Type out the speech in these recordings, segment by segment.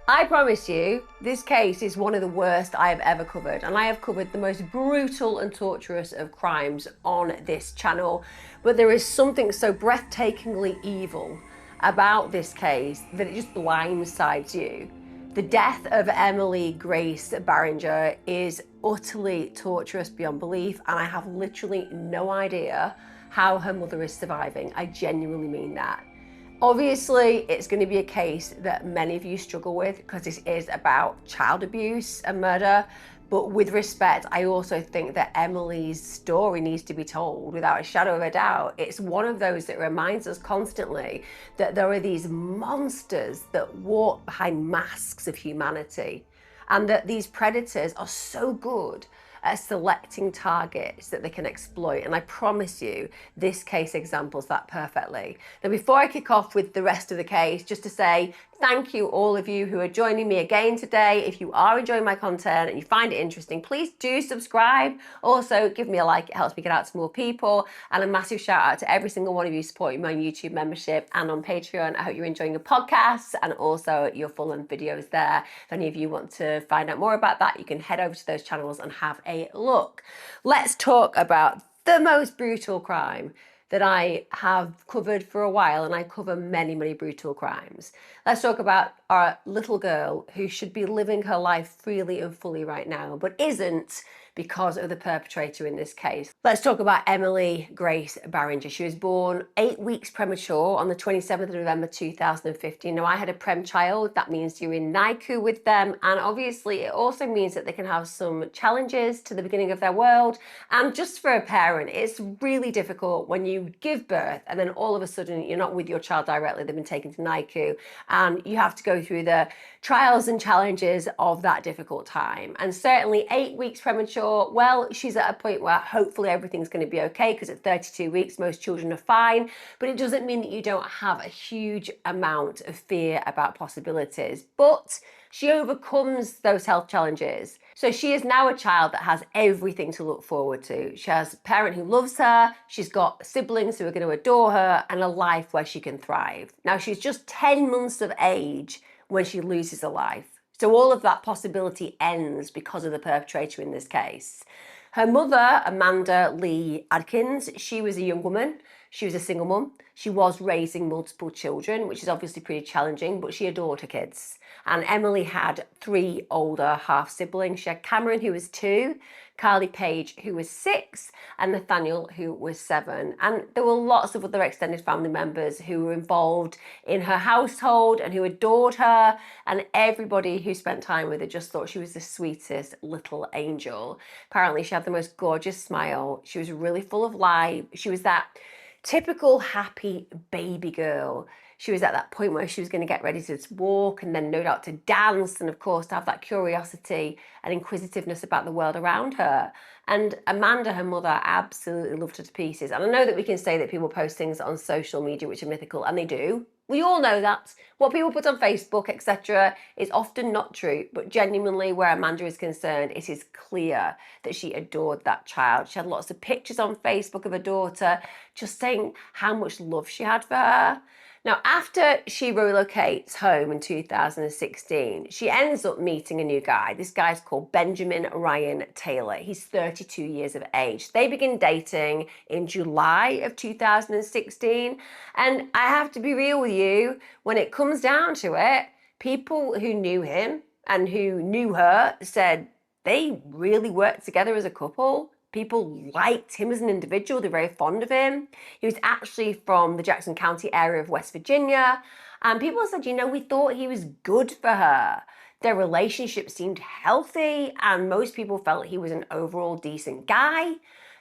I promise you, this case is one of the worst I have ever covered, and I have covered the most brutal and torturous of crimes on this channel, but there is something so breathtakingly evil about this case that it just blindsides you. The death of Emmaleigh Grace Barringer is utterly torturous beyond belief, and I have literally no idea how her mother is surviving. I genuinely mean that. Obviously, it's going to be a case that many of you struggle with because this is about child abuse and murder. But with respect, I also think that Emmaleig's story needs to be told without a shadow of a doubt. It's one of those that reminds us constantly that there are these monsters that walk behind masks of humanity, and that these predators are so good at selecting targets that they can exploit. And I promise you, this case examples that perfectly. Now, before I kick off with the rest of the case, just to say thank you all of you who are joining me again today. If you are enjoying my content and you find it interesting, please do subscribe. Also, give me a like, it helps me get out to more people. And a massive shout out to every single one of you supporting my YouTube membership and on Patreon. I hope you're enjoying the podcasts and also your full-length videos there. If any of you want to find out more about that, you can head over to those channels and have a look. Let's talk about the most brutal crime that I have covered for a while, and I cover many, many brutal crimes. Let's talk about our little girl who should be living her life freely and fully right now, but isn't because of the perpetrator in this case. Let's talk about Emmaleigh Grace Barringer. She was born 8 weeks premature on the 27th of November 2015. Now, I had a prem child. That means you're in NICU with them, and obviously it also means that they can have some challenges to the beginning of their world. And just for a parent, it's really difficult when you give birth and then all of a sudden you're not with your child directly, they've been taken to NICU, and you have to go through the trials and challenges of that difficult time. And certainly 8 weeks premature, well, she's at a point where hopefully everything's going to be okay, because at 32 weeks, most children are fine, but it doesn't mean that you don't have a huge amount of fear about possibilities. But she overcomes those health challenges. So she is now a child that has everything to look forward to. She has a parent who loves her, she's got siblings who are going to adore her, and a life where she can thrive. Now, she's just 10 months of age when she loses her life. So all of that possibility ends because of the perpetrator in this case. Her mother, Amanda Lee Adkins, she was a young woman. She was a single mum. She was raising multiple children, which is obviously pretty challenging, but she adored her kids. And Emmaleigh had 3 older half-siblings. She had Cameron, who was 2, Carly Page, who was 6, and Nathaniel, who was 7. And there were lots of other extended family members who were involved in her household and who adored her, and everybody who spent time with her just thought she was the sweetest little angel. Apparently, she had the most gorgeous smile. She was really full of life. She was that typical happy baby girl. She was at that point where she was going to get ready to walk and then no doubt to dance, and of course to have that curiosity and inquisitiveness about the world around her. And Amanda, her mother, absolutely loved her to pieces. And I know that we can say that people post things on social media which are mythical, and they do. We all know that. What people put on Facebook, etc., is often not true, but genuinely, where Amanda is concerned, it is clear that she adored that child. She had lots of pictures on Facebook of her daughter, just saying how much love she had for her. Now, after she relocates home in 2016, she ends up meeting a new guy. This guy's called Benjamin Ryan Taylor. He's 32 years of age. They begin dating in July of 2016. And I have to be real with you, when it comes down to it, people who knew him and who knew her said they really worked together as a couple. People liked him as an individual. They're very fond of him. He was actually from the Jackson County area of West Virginia. And people said, we thought he was good for her. Their relationship seemed healthy, and most people felt he was an overall decent guy.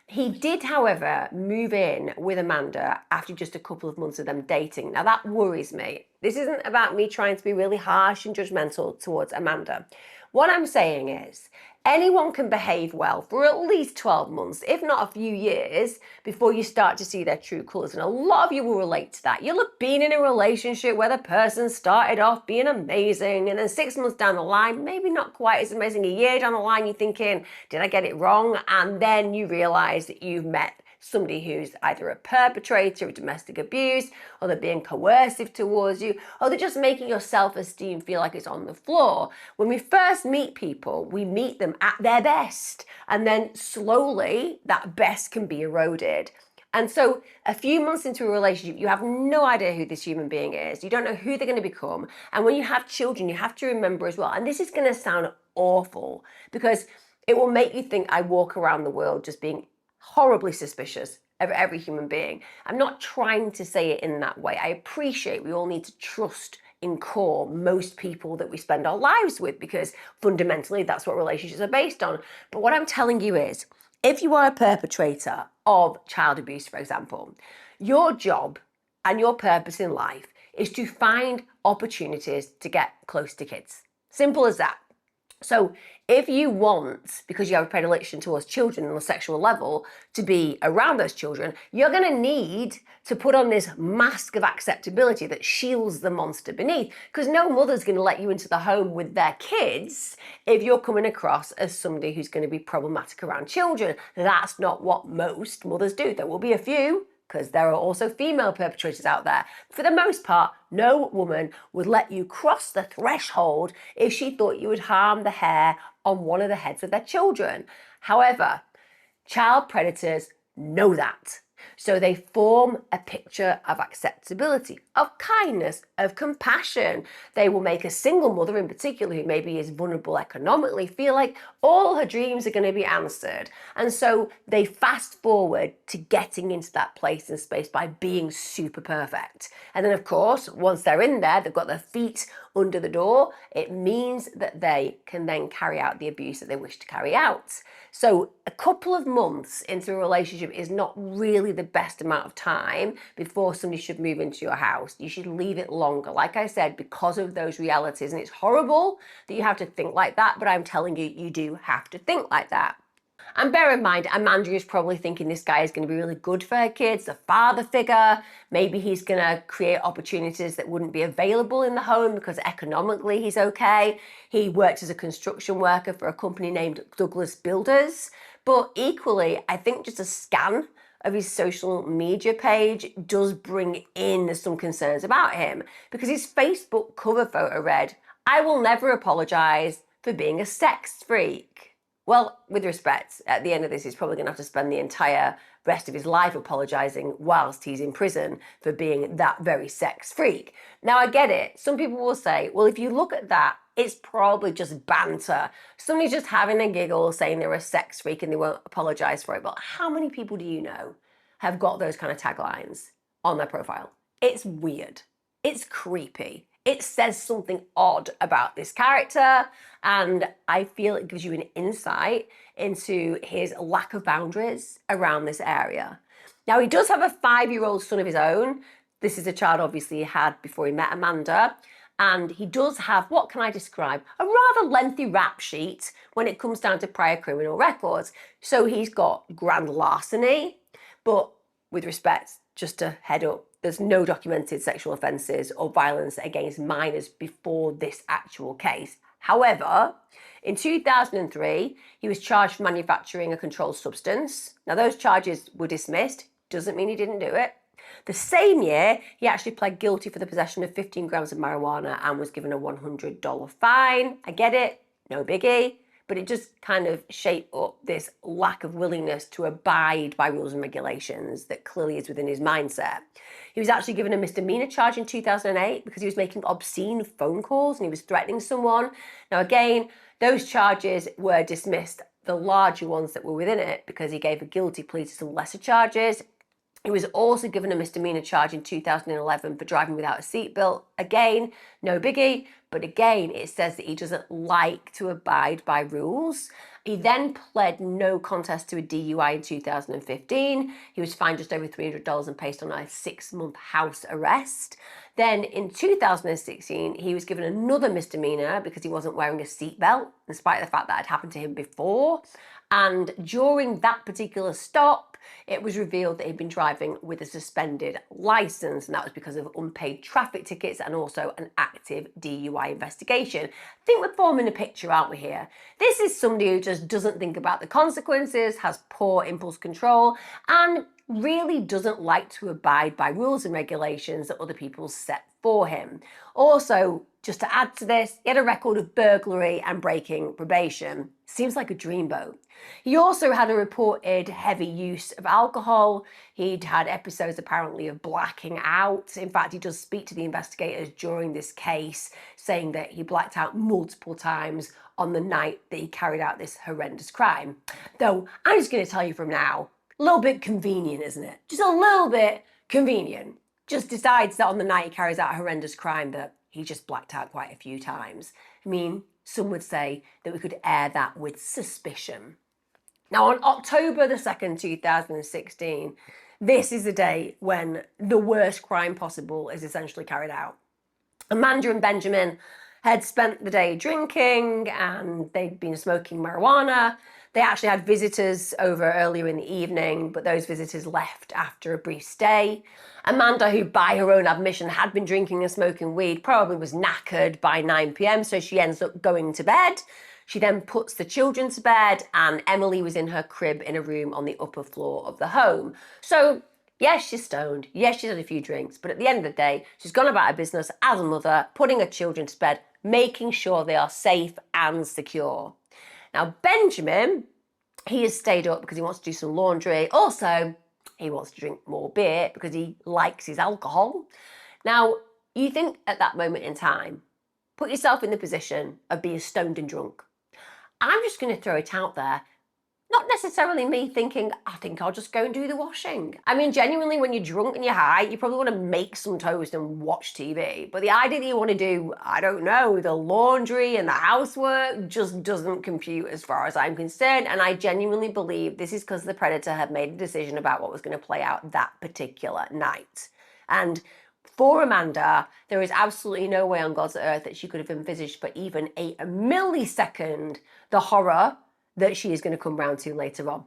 He did, however, move in with Amanda after just a couple of months of them dating. Now, that worries me. This isn't about me trying to be really harsh and judgmental towards Amanda. What I'm saying is, anyone can behave well for at least 12 months, if not a few years, before you start to see their true colours. And a lot of you will relate to that. You'll have been in a relationship where the person started off being amazing, and then 6 months down the line, maybe not quite as amazing, a year down the line, you're thinking, did I get it wrong? And then you realise that you've met somebody who's either a perpetrator of domestic abuse, or they're being coercive towards you, or they're just making your self-esteem feel like it's on the floor. When we first meet people, we meet them at their best, and then slowly that best can be eroded. And so a few months into a relationship, you have no idea who this human being is. You don't know who they're going to become. And when you have children, you have to remember as well, and this is going to sound awful because it will make you think I walk around the world just being horribly suspicious of every human being. I'm not trying to say it in that way. I appreciate we all need to trust in core most people that we spend our lives with, because fundamentally that's what relationships are based on. But what I'm telling you is, if you are a perpetrator of child abuse, for example, your job and your purpose in life is to find opportunities to get close to kids. Simple as that. So if you want, because you have a predilection towards children on a sexual level, to be around those children, you're going to need to put on this mask of acceptability that shields the monster beneath, because no mother's going to let you into the home with their kids if you're coming across as somebody who's going to be problematic around children. That's not what most mothers do. There will be a few, because there are also female perpetrators out there. For the most part, no woman would let you cross the threshold if she thought you would harm the hair on one of the heads of their children. However, child predators know that. So they form a picture of acceptability, of kindness, of compassion. They will make a single mother in particular, who maybe is vulnerable economically, feel like all her dreams are going to be answered. And so they fast forward to getting into that place and space by being super perfect. And then of course, once they're in there, they've got their feet under the door, it means that they can then carry out the abuse that they wish to carry out. So a couple of months into a relationship is not really the best amount of time before somebody should move into your house. You should leave it longer, like I said, because of those realities. And it's horrible that you have to think like that, but I'm telling you, you do have to think like that. And bear in mind, Amanda is probably thinking this guy is going to be really good for her kids, a father figure. Maybe he's going to create opportunities that wouldn't be available in the home because economically he's okay. He works as a construction worker for a company named Douglas Builders. But equally, I think just a scan of his social media page does bring in some concerns about him, because his Facebook cover photo read, "I will never apologize for being a sex freak." Well, with respect, at the end of this, he's probably going to have to spend the entire rest of his life apologising whilst he's in prison for being that very sex freak. Now, I get it. Some people will say, well, if you look at that, it's probably just banter. Somebody's just having a giggle saying they're a sex freak and they won't apologise for it. But how many people do you know have got those kind of taglines on their profile? It's weird. It's creepy. It says something odd about this character, and I feel it gives you an insight into his lack of boundaries around this area. Now, he does have a 5-year-old son of his own. This is a child obviously he had before he met Amanda, and he does have, what can I describe, a rather lengthy rap sheet when it comes down to prior criminal records. So he's got grand larceny, but with respect, just to head up, there's no documented sexual offences or violence against minors before this actual case. However, in 2003, he was charged for manufacturing a controlled substance. Now, those charges were dismissed. Doesn't mean he didn't do it. The same year, he actually pled guilty for the possession of 15 grams of marijuana and was given a $100 fine. I get it, no biggie. But it just kind of shaped up this lack of willingness to abide by rules and regulations that clearly is within his mindset. He was actually given a misdemeanor charge in 2008 because he was making obscene phone calls and he was threatening someone. Now, again, those charges were dismissed, the larger ones that were within it, because he gave a guilty plea to some lesser charges. He was also given a misdemeanor charge in 2011 for driving without a seatbelt. Again, no biggie, but again, it says that he doesn't like to abide by rules. He then pled no contest to a DUI in 2015. He was fined just over $300 and placed on a 6-month house arrest. Then in 2016, he was given another misdemeanor because he wasn't wearing a seatbelt, despite the fact that had happened to him before. And during that particular stop, it was revealed that he'd been driving with a suspended license, and that was because of unpaid traffic tickets and also an active DUI investigation. I think we're forming a picture, aren't we, here? This is somebody who just doesn't think about the consequences, has poor impulse control, and really doesn't like to abide by rules and regulations that other people set for him. Also, just to add to this, he had a record of burglary and breaking probation. Seems like a dreamboat. He also had a reported heavy use of alcohol. He'd had episodes apparently of blacking out. In fact, he does speak to the investigators during this case, saying that he blacked out multiple times on the night that he carried out this horrendous crime. Though, I'm just going to tell you from now, a little bit convenient, isn't it? Just a little bit convenient. Just decides that on the night he carries out a horrendous crime that he just blacked out quite a few times. I mean, some would say that we could air that with suspicion. Now, on October the 2nd, 2016, this is the day when the worst crime possible is essentially carried out. Amanda and Benjamin had spent the day drinking and they'd been smoking marijuana. They actually had visitors over earlier in the evening, but those visitors left after a brief stay. Amanda, who by her own admission had been drinking and smoking weed, probably was knackered by 9 p.m, so she ends up going to bed. She then puts the children to bed, and Emmaleigh was in her crib in a room on the upper floor of the home. So, yes, she's stoned. Yes, she's had a few drinks, but at the end of the day, she's gone about her business as a mother, putting her children to bed, making sure they are safe and secure. Now, Benjamin, he has stayed up because he wants to do some laundry. Also, he wants to drink more beer because he likes his alcohol. Now, you think at that moment in time, put yourself in the position of being stoned and drunk. I'm just going to throw it out there. Not necessarily me thinking, I think I'll just go and do the washing. I mean, genuinely, when you're drunk and you're high, you probably want to make some toast and watch TV. But the idea that you want to do, I don't know, the laundry and the housework just doesn't compute as far as I'm concerned. And I genuinely believe this is because the predator had made a decision about what was going to play out that particular night. And for Amanda, there is absolutely no way on God's earth that she could have envisaged for even a millisecond the horror that she is going to come round to later on.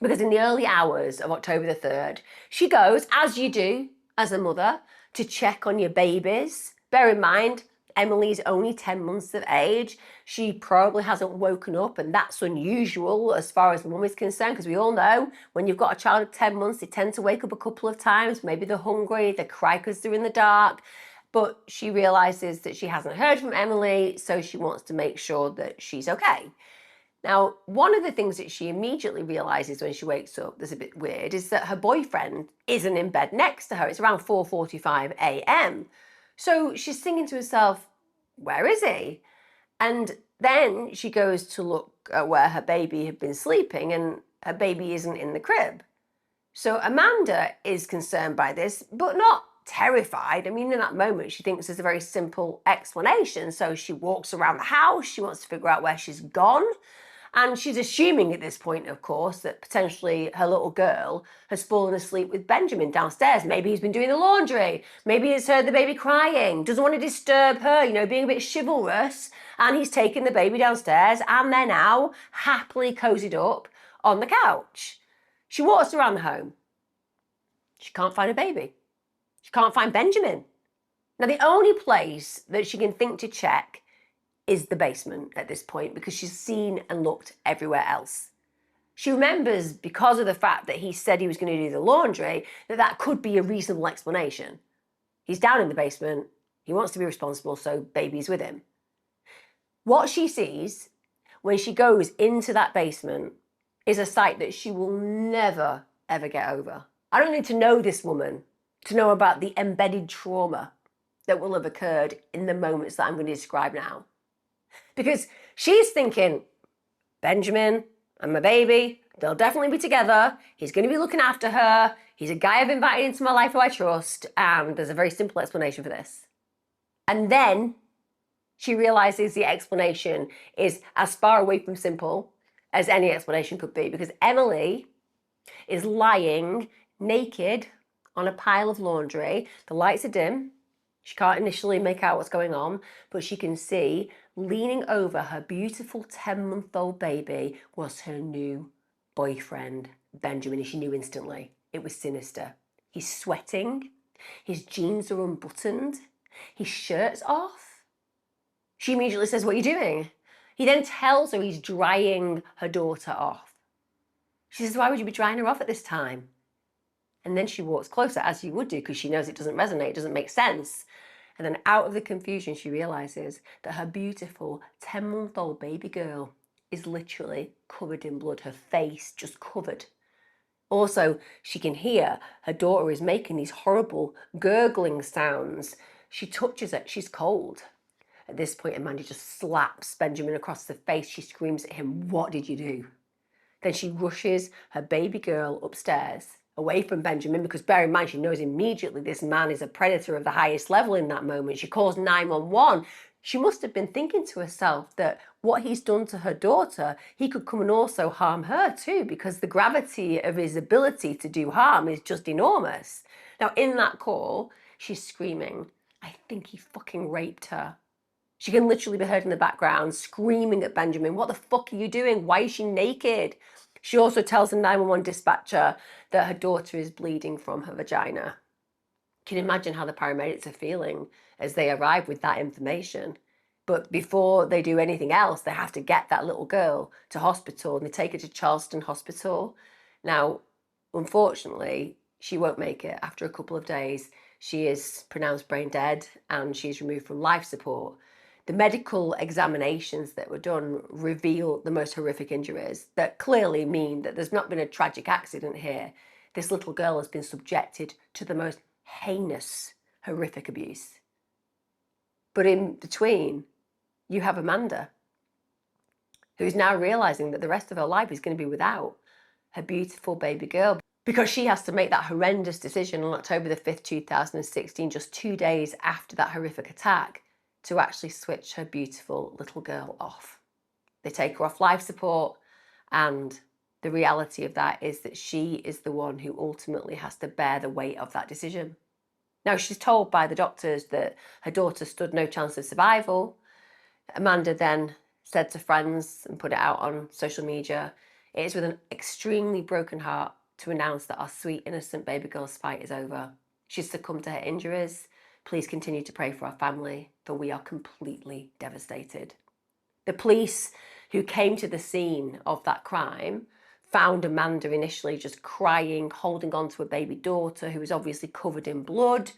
Because in the early hours of October the 3rd, she goes, as you do as a mother, to check on your babies. Bear in mind, Emmaleigh is only 10 months of age. She probably hasn't woken up, and that's unusual as far as the mum is concerned, because we all know when you've got a child of 10 months, they tend to wake up a couple of times. Maybe they're hungry, they cry because they're in the dark. But she realises that she hasn't heard from Emmaleigh, so she wants to make sure that she's okay. Now, one of the things that she immediately realises when she wakes up that's a bit weird is that her boyfriend isn't in bed next to her. It's around 4:45 a.m. So she's thinking to herself, where is he? And then she goes to look at where her baby had been sleeping, and her baby isn't in the crib. So Amanda is concerned by this, but not terrified. I mean, in that moment, she thinks there's a very simple explanation. So she walks around the house. She wants to figure out where she's gone. And she's assuming at this point, of course, that potentially her little girl has fallen asleep with Benjamin downstairs. Maybe he's been doing the laundry. Maybe he's heard the baby crying, doesn't want to disturb her, being a bit chivalrous. And he's taken the baby downstairs, and they're now happily cozied up on the couch. She walks around the home. She can't find a baby. She can't find Benjamin. Now, the only place that she can think to check is the basement at this point, because she's seen and looked everywhere else. She remembers, because of the fact that he said he was going to do the laundry, that could be a reasonable explanation. He's down in the basement. He wants to be responsible, so baby's with him. What she sees when she goes into that basement is a sight that she will never, ever get over. I don't need to know this woman to know about the embedded trauma that will have occurred in the moments that I'm going to describe now. Because she's thinking, Benjamin and my baby, they'll definitely be together. He's going to be looking after her. He's a guy I've invited into my life who I trust. And there's a very simple explanation for this. And then she realizes the explanation is as far away from simple as any explanation could be, because Emmaleigh is lying naked on a pile of laundry. The lights are dim. She can't initially make out what's going on, but she can see leaning over her beautiful 10-month-old baby was her new boyfriend, Benjamin, and she knew instantly. It was sinister. He's sweating. His jeans are unbuttoned. His shirt's off. She immediately says, "What are you doing?" He then tells her he's drying her daughter off. She says, "Why would you be drying her off at this time?" And then she walks closer, as you would do, because she knows it doesn't resonate, it doesn't make sense. And then out of the confusion, she realizes that her beautiful 10-month-old baby girl is literally covered in blood, her face just covered. Also, she can hear her daughter is making these horrible gurgling sounds. She touches it, she's cold. At this point, Amanda just slaps Benjamin across the face. She screams at him, "What did you do?" Then she rushes her baby girl upstairs, away from Benjamin, because bear in mind, she knows immediately this man is a predator of the highest level in that moment. She calls 911. She must have been thinking to herself that what he's done to her daughter, he could come and also harm her too, because the gravity of his ability to do harm is just enormous. Now, in that call, she's screaming, "I think he fucking raped her." She can literally be heard in the background screaming at Benjamin, "What the fuck are you doing? Why is she naked?" She also tells the 911 dispatcher that her daughter is bleeding from her vagina. Can you imagine how the paramedics are feeling as they arrive with that information? But before they do anything else, they have to get that little girl to hospital, and they take her to Charleston Hospital. Now, unfortunately, she won't make it. After a couple of days, she is pronounced brain dead and she's removed from life support. The medical examinations that were done reveal the most horrific injuries that clearly mean that there's not been a tragic accident here. This little girl has been subjected to the most heinous, horrific abuse. But in between, you have Amanda, who's now realizing that the rest of her life is going to be without her beautiful baby girl, because she has to make that horrendous decision on October the 5th, 2016, just 2 days after that horrific attack, to actually switch her beautiful little girl off. They take her off life support, and the reality of that is that she is the one who ultimately has to bear the weight of that decision. Now, she's told by the doctors that her daughter stood no chance of survival. Amanda then said to friends and put it out on social media, "It is with an extremely broken heart to announce that our sweet, innocent baby girl's fight is over. She's succumbed to her injuries. Please continue to pray for our family, for we are completely devastated." The police who came to the scene of that crime found Amanda initially just crying, holding on to a baby daughter who was obviously covered in blood.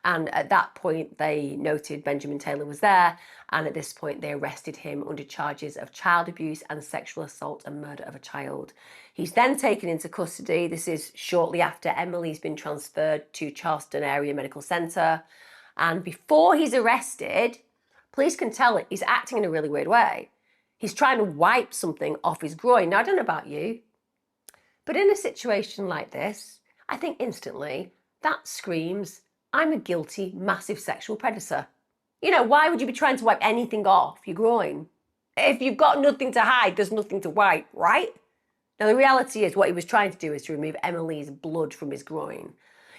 And at that point, they noted Benjamin Taylor was there. And at this point, they arrested him under charges of child abuse and sexual assault and murder of a child. He's then taken into custody. This is shortly after Emmaleig's been transferred to Charleston Area Medical Center. And before he's arrested, police can tell he's acting in a really weird way. He's trying to wipe something off his groin. Now, I don't know about you, but in a situation like this, I think instantly that screams, I'm a guilty, massive sexual predator. You know, why would you be trying to wipe anything off your groin? If you've got nothing to hide, there's nothing to wipe, right? Now, the reality is what he was trying to do is to remove Emmaleig's blood from his groin.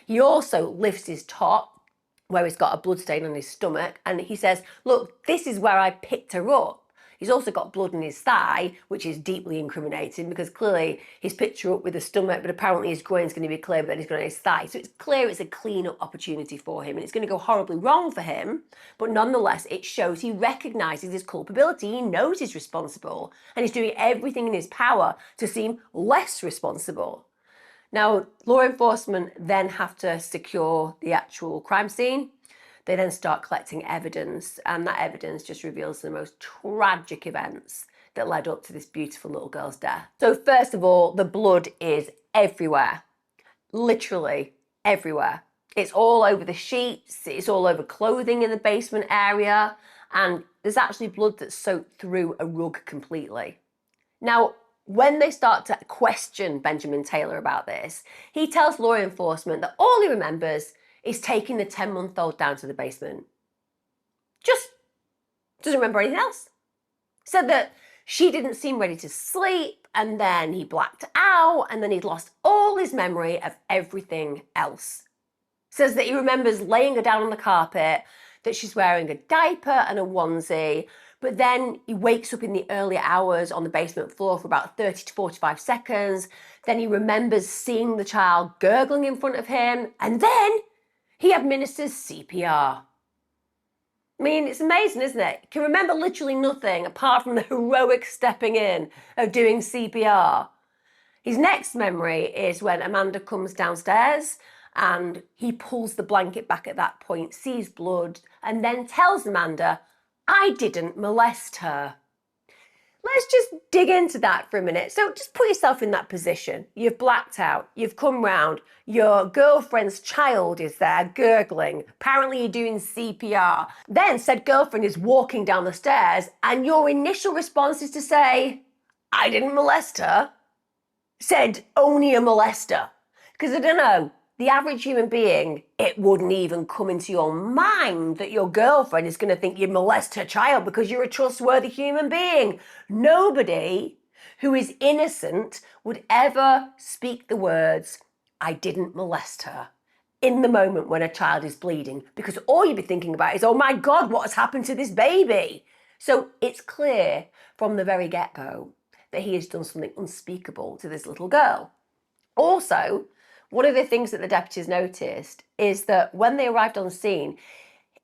He also lifts his top, where he's got a blood stain on his stomach, and he says, "Look, this is where I picked her up." He's also got blood in his thigh, which is deeply incriminating, because clearly he's picked her up with the stomach, but apparently his groin's going to be clear, but then he's got it on his thigh. So it's clear it's a clean-up opportunity for him, and it's going to go horribly wrong for him, but nonetheless, it shows he recognises his culpability. He knows he's responsible, and he's doing everything in his power to seem less responsible. Now, law enforcement then have to secure the actual crime scene. They then start collecting evidence, and that evidence just reveals the most tragic events that led up to this beautiful little girl's death. So first of all, the blood is everywhere, literally everywhere. It's all over the sheets, it's all over clothing in the basement area, and there's actually blood that's soaked through a rug completely. Now, when they start to question Benjamin Taylor about this, he tells law enforcement that all he remembers is taking the 10-month-old down to the basement. Just doesn't remember anything else. Said that she didn't seem ready to sleep, and then he blacked out, and then he'd lost all his memory of everything else. Says that he remembers laying her down on the carpet, that she's wearing a diaper and a onesie, but then he wakes up in the earlier hours on the basement floor for about 30 to 45 seconds. Then he remembers seeing the child gurgling in front of him, and then he administers CPR. I mean, it's amazing, isn't it? You can remember literally nothing apart from the heroic stepping in of doing CPR. His next memory is when Amanda comes downstairs and he pulls the blanket back at that point, sees blood, and then tells Amanda, "I didn't molest her." Let's just dig into that for a minute. So just put yourself in that position. You've blacked out, you've come round, your girlfriend's child is there gurgling. Apparently you're doing CPR. Then said girlfriend is walking down the stairs and your initial response is to say, "I didn't molest her." Said only a molester. Because I don't know, the average human being, it wouldn't even come into your mind that your girlfriend is going to think you molest her child because you're a trustworthy human being. Nobody who is innocent would ever speak the words, "I didn't molest her," in the moment when a child is bleeding, because all you'd be thinking about is, "Oh my God, what has happened to this baby?" So it's clear from the very get-go that he has done something unspeakable to this little girl. Also, one of the things that the deputies noticed is that when they arrived on the scene,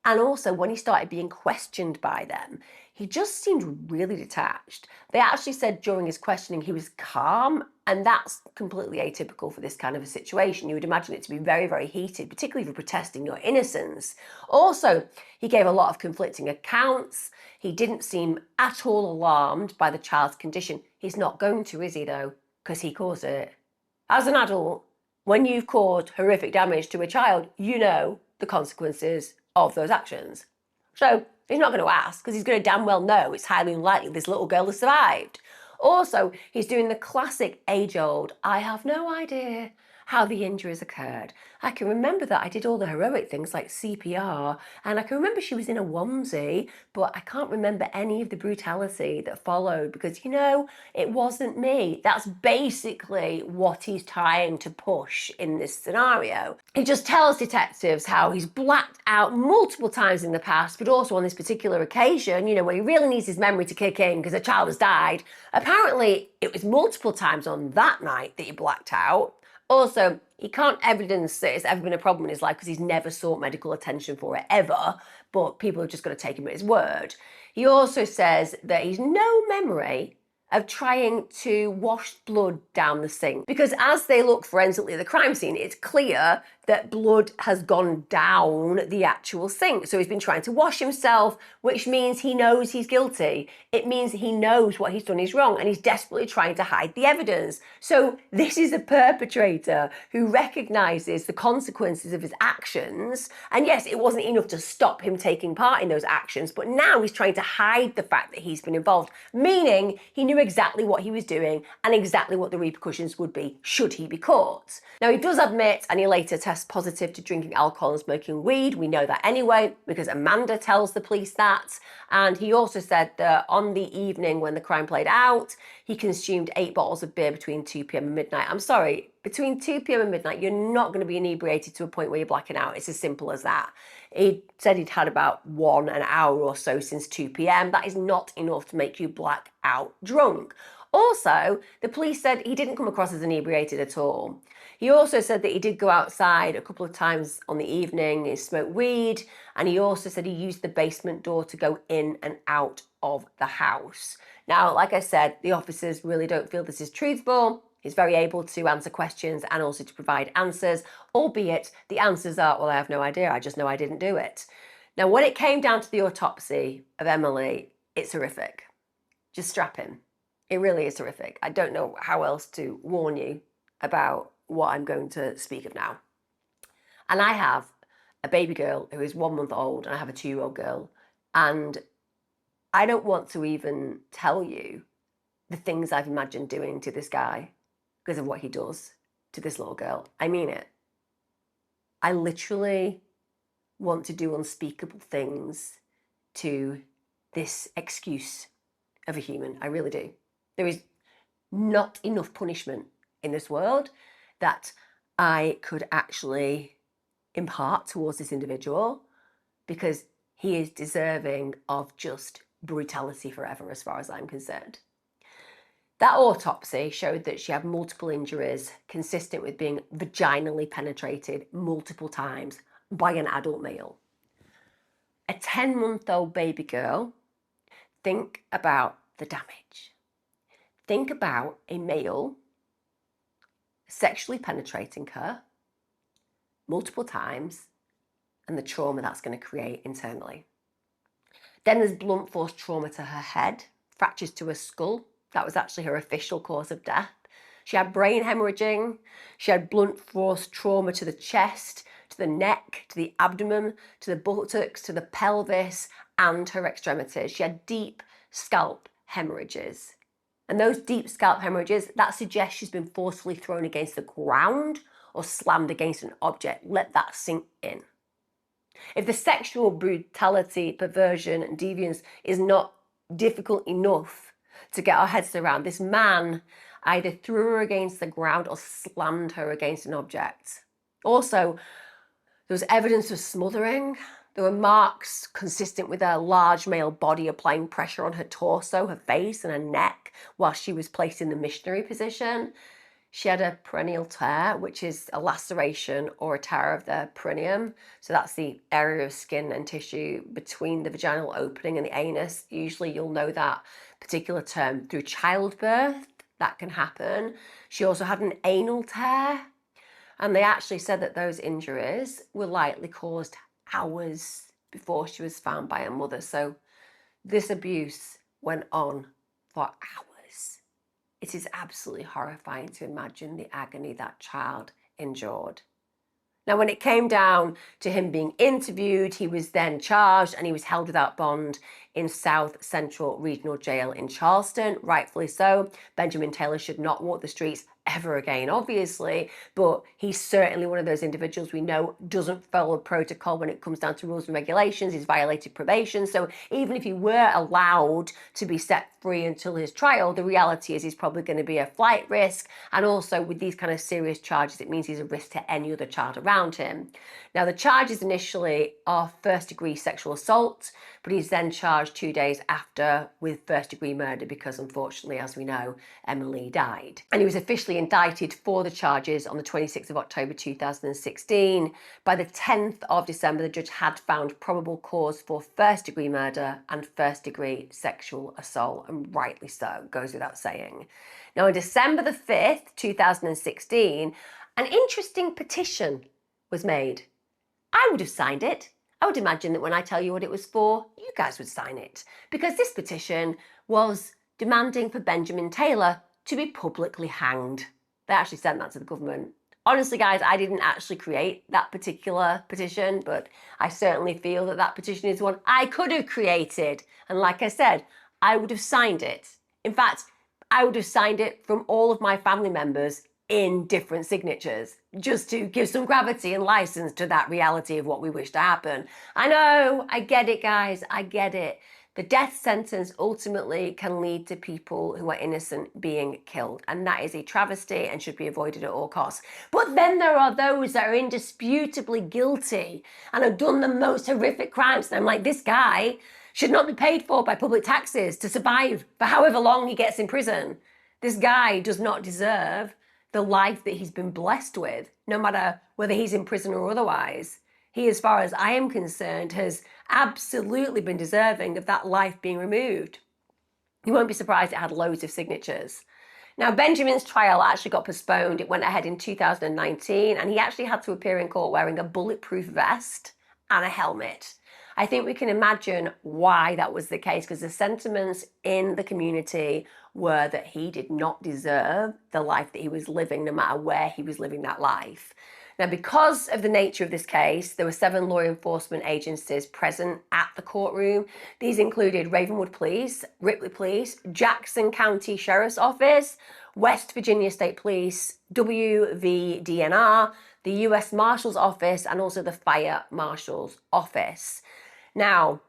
and also when he started being questioned by them, he just seemed really detached. They actually said during his questioning he was calm, and that's completely atypical for this kind of a situation. You would imagine it to be very, very heated, particularly for protesting your innocence. Also, he gave a lot of conflicting accounts. He didn't seem at all alarmed by the child's condition. He's not going to, is he though? Because he caused it. As an adult, when you've caused horrific damage to a child, you know the consequences of those actions. So he's not going to ask because he's going to damn well know it's highly unlikely this little girl has survived. Also, he's doing the classic age-old, "I have no idea how the injuries occurred. I can remember that I did all the heroic things like CPR, and I can remember she was in a onesie, but I can't remember any of the brutality that followed because, it wasn't me." That's basically what he's trying to push in this scenario. He just tells detectives how he's blacked out multiple times in the past, but also on this particular occasion, when he really needs his memory to kick in because a child has died. Apparently, it was multiple times on that night that he blacked out. Also, he can't evidence that it's ever been a problem in his life because he's never sought medical attention for it, ever, but people have just got to take him at his word. He also says that he's no memory of trying to wash blood down the sink, because as they look forensically at the crime scene, it's clear that blood has gone down the actual sink. So he's been trying to wash himself, which means he knows he's guilty. It means he knows what he's done is wrong, and he's desperately trying to hide the evidence. So this is a perpetrator who recognizes the consequences of his actions. And yes, it wasn't enough to stop him taking part in those actions, but now he's trying to hide the fact that he's been involved, meaning he knew exactly what he was doing and exactly what the repercussions would be should he be caught. Now, he does admit, and he later tests positive to drinking alcohol and smoking weed. We know that anyway because Amanda tells the police that. And he also said that on the evening when the crime played out, he consumed 8 bottles of beer between 2 p.m. and midnight. I'm sorry, between 2 p.m. and midnight, you're not going to be inebriated to a point where you're blacking out. It's as simple as that. He said he'd had about an hour or so since 2 p.m. That is not enough to make you black out drunk. Also, the police said he didn't come across as inebriated at all. He also said that he did go outside a couple of times on the evening, he smoked weed, and he also said he used the basement door to go in and out of the house. Now, like I said, the officers really don't feel this is truthful. He's very able to answer questions and also to provide answers, albeit the answers are, "Well, I have no idea, I just know I didn't do it." Now, when it came down to the autopsy of Emmaleigh, it's horrific. Just strap in. It really is horrific. I don't know how else to warn you about what I'm going to speak of now. And I have a baby girl who is 1 month old, and I have a 2-year-old girl. And I don't want to even tell you the things I've imagined doing to this guy because of what he does to this little girl. I mean it. I literally want to do unspeakable things to this excuse of a human. I really do. There is not enough punishment in this world that I could actually impart towards this individual because he is deserving of just brutality forever as far as I'm concerned. That autopsy showed that she had multiple injuries consistent with being vaginally penetrated multiple times by an adult male. A 10-month-old baby girl, think about the damage. Think about a male sexually penetrating her multiple times, and the trauma that's going to create internally. Then there's blunt force trauma to her head, fractures to her skull. That was actually her official cause of death. She had brain hemorrhaging. She had blunt force trauma to the chest, to the neck, to the abdomen, to the buttocks, to the pelvis, and her extremities. She had deep scalp hemorrhages. And those deep scalp hemorrhages, that suggests she's been forcefully thrown against the ground or slammed against an object. Let that sink in. If the sexual brutality, perversion, and deviance is not difficult enough to get our heads around, this man either threw her against the ground or slammed her against an object. Also, there was evidence of smothering. There were marks consistent with her large male body applying pressure on her torso, her face, and her neck while she was placed in the missionary position. She had a perineal tear, which is a laceration or a tear of the perineum. So that's the area of skin and tissue between the vaginal opening and the anus. Usually you'll know that particular term through childbirth. That can happen. She also had an anal tear. And they actually said that those injuries were likely caused hours before she was found by her mother. So this abuse went on for hours. It is absolutely horrifying to imagine the agony that child endured. Now, when it came down to him being interviewed, he was then charged and he was held without bond in South Central Regional Jail in Charleston, rightfully so. Benjamin Taylor should not walk the streets ever again, obviously, but he's certainly one of those individuals we know doesn't follow protocol when it comes down to rules and regulations. He's violated probation. So even if he were allowed to be set free until his trial, the reality is he's probably going to be a flight risk. And also with these kind of serious charges, it means he's a risk to any other child around him. Now, the charges initially are first-degree sexual assault, but he's then charged 2 days after with first-degree murder because, unfortunately, as we know, Emmaleigh died. And he was officially indicted for the charges on the 26th of October 2016. By the 10th of December, the judge had found probable cause for first-degree murder and first-degree sexual assault, and rightly so, goes without saying. Now, on December the 5th, 2016, an interesting petition was made. I would have signed it. I would imagine that when I tell you what it was for, you guys would sign it. Because this petition was demanding for Benjamin Taylor to be publicly hanged. They actually sent that to the government. Honestly, guys, I didn't actually create that particular petition, but I certainly feel that that petition is one I could have created. And like I said, I would have signed it. In fact, I would have signed it from all of my family members in different signatures, just to give some gravity and license to that reality of what we wish to happen. I know, I get it, guys, I get it. The death sentence ultimately can lead to people who are innocent being killed, and that is a travesty and should be avoided at all costs. But then there are those that are indisputably guilty and have done the most horrific crimes, and I'm like, this guy should not be paid for by public taxes to survive for however long he gets in prison. This guy does not deserve the life that he's been blessed with, no matter whether he's in prison or otherwise. He, as far as I am concerned, has absolutely been deserving of that life being removed. You won't be surprised it had loads of signatures. Now, Benjamin's trial actually got postponed. It went ahead in 2019, and he actually had to appear in court wearing a bulletproof vest and a helmet. I think we can imagine why that was the case, because the sentiments in the community were that he did not deserve the life that he was living, no matter where he was living that life. Now, because of the nature of this case, there were 7 law enforcement agencies present at the courtroom. These included Ravenwood Police, Ripley Police, Jackson County Sheriff's Office, West Virginia State Police, WVDNR, the U.S. Marshal's Office, and also the Fire Marshal's Office. Now,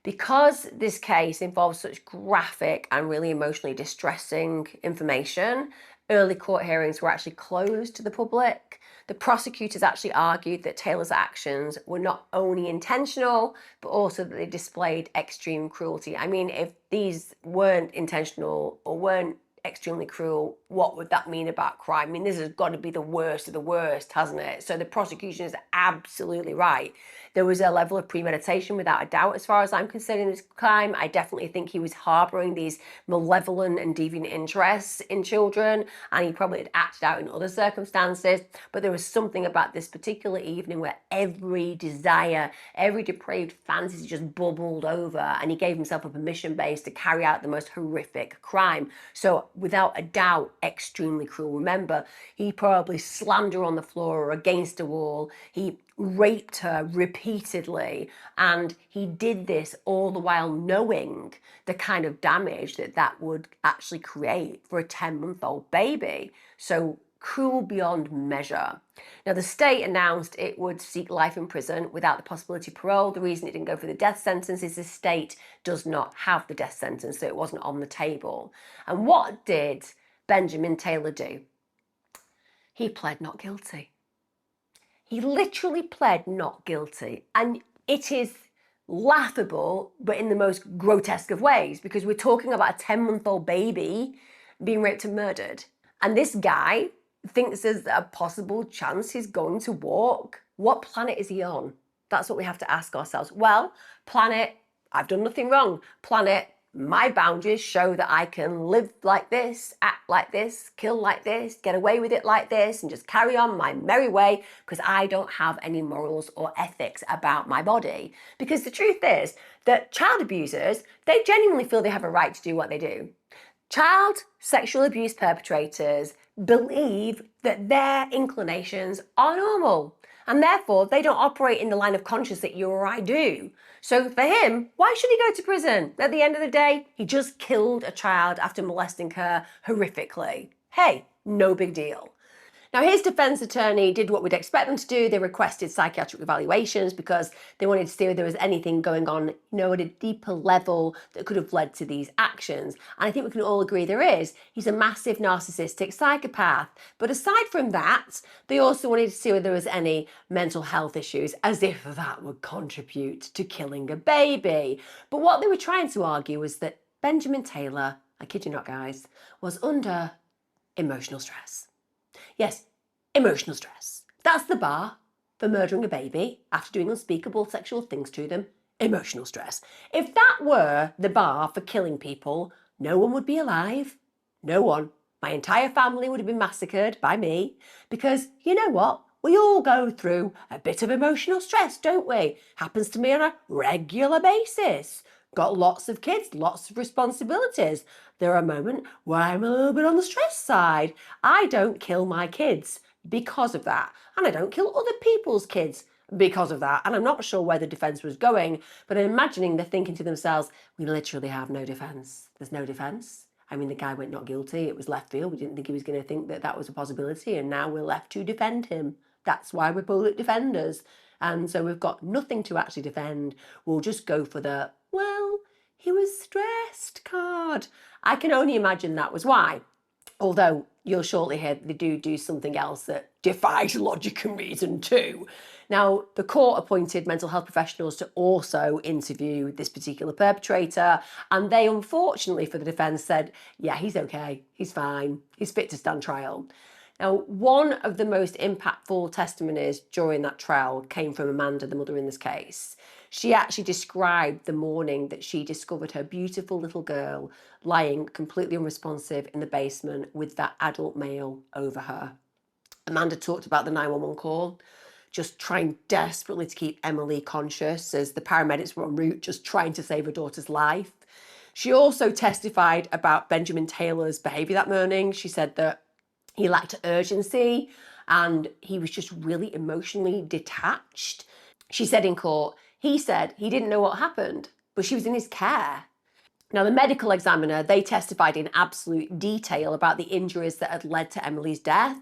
because this case involves such graphic and really emotionally distressing information, early court hearings were actually closed to the public. The prosecutors actually argued that Taylor's actions were not only intentional, but also that they displayed extreme cruelty. I mean, if these weren't intentional or weren't extremely cruel, what would that mean about crime? I mean, this has got to be the worst of the worst, hasn't it? So the prosecution is absolutely right. There was a level of premeditation without a doubt as far as I'm concerned in this crime. I definitely think he was harboring these malevolent and deviant interests in children, and he probably had acted out in other circumstances. But there was something about this particular evening where every desire, every depraved fantasy just bubbled over, and he gave himself a permission base to carry out the most horrific crime. So without a doubt, extremely cruel. Remember, he probably slammed her on the floor or against a wall. He raped her repeatedly, and he did this all the while knowing the kind of damage that that would actually create for a 10-month-old baby. So cruel beyond measure. Now, the state announced it would seek life in prison without the possibility of parole. The reason it didn't go for the death sentence is the state does not have the death sentence, so it wasn't on the table. And what did Benjamin Taylor do? He pled not guilty. He literally pled not guilty. And it is laughable, but in the most grotesque of ways, because we're talking about a 10-month-old baby being raped and murdered. And this guy thinks there's a possible chance he's going to walk. What planet is he on? That's what we have to ask ourselves. Well, planet, I've done nothing wrong. Planet, my boundaries show that I can live like this, act like this, kill like this, get away with it like this, and just carry on my merry way because I don't have any morals or ethics about my body. Because the truth is that child abusers, they genuinely feel they have a right to do what they do. Child sexual abuse perpetrators believe that their inclinations are normal, and therefore they don't operate in the line of conscience that you or I do. So for him, why should he go to prison? At the end of the day, he just killed a child after molesting her horrifically. Hey, no big deal. Now, his defense attorney did what we'd expect them to do. They requested psychiatric evaluations because they wanted to see if there was anything going on, at a deeper level that could have led to these actions. And I think we can all agree there is. He's a massive narcissistic psychopath. But aside from that, they also wanted to see whether there was any mental health issues, as if that would contribute to killing a baby. But what they were trying to argue was that Benjamin Taylor, I kid you not, guys, was under emotional stress. Yes, emotional stress. That's the bar for murdering a baby after doing unspeakable sexual things to them. Emotional stress. If that were the bar for killing people, no one would be alive. No one. My entire family would have been massacred by me. Because you know what? We all go through a bit of emotional stress, don't we? Happens to me on a regular basis. Got lots of kids, lots of responsibilities. There are moments where I'm a little bit on the stress side. I don't kill my kids because of that. And I don't kill other people's kids because of that. And I'm not sure where the defence was going, but I'm imagining they're thinking to themselves, we literally have no defence. There's no defence. I mean, the guy went not guilty. It was left field. We didn't think he was going to think that that was a possibility. And now we're left to defend him. That's why we're public defenders. And so we've got nothing to actually defend. We'll just go for the, well, he was stressed card. I can only imagine that was why. Although you'll shortly hear they do something else that defies logic and reason too. Now, the court appointed mental health professionals to also interview this particular perpetrator, and they unfortunately for the defence said, yeah, he's okay, he's fine, he's fit to stand trial. Now, one of the most impactful testimonies during that trial came from Amanda, the mother in this case. She actually described the morning that she discovered her beautiful little girl lying completely unresponsive in the basement with that adult male over her. Amanda talked about the 911 call, just trying desperately to keep Emmaleigh conscious as the paramedics were en route, just trying to save her daughter's life. She also testified about Benjamin Taylor's behaviour that morning. She said that he lacked urgency and he was just really emotionally detached. She said in court, he said he didn't know what happened, but she was in his care. Now, the medical examiner, they testified in absolute detail about the injuries that had led to Emmaleig's death.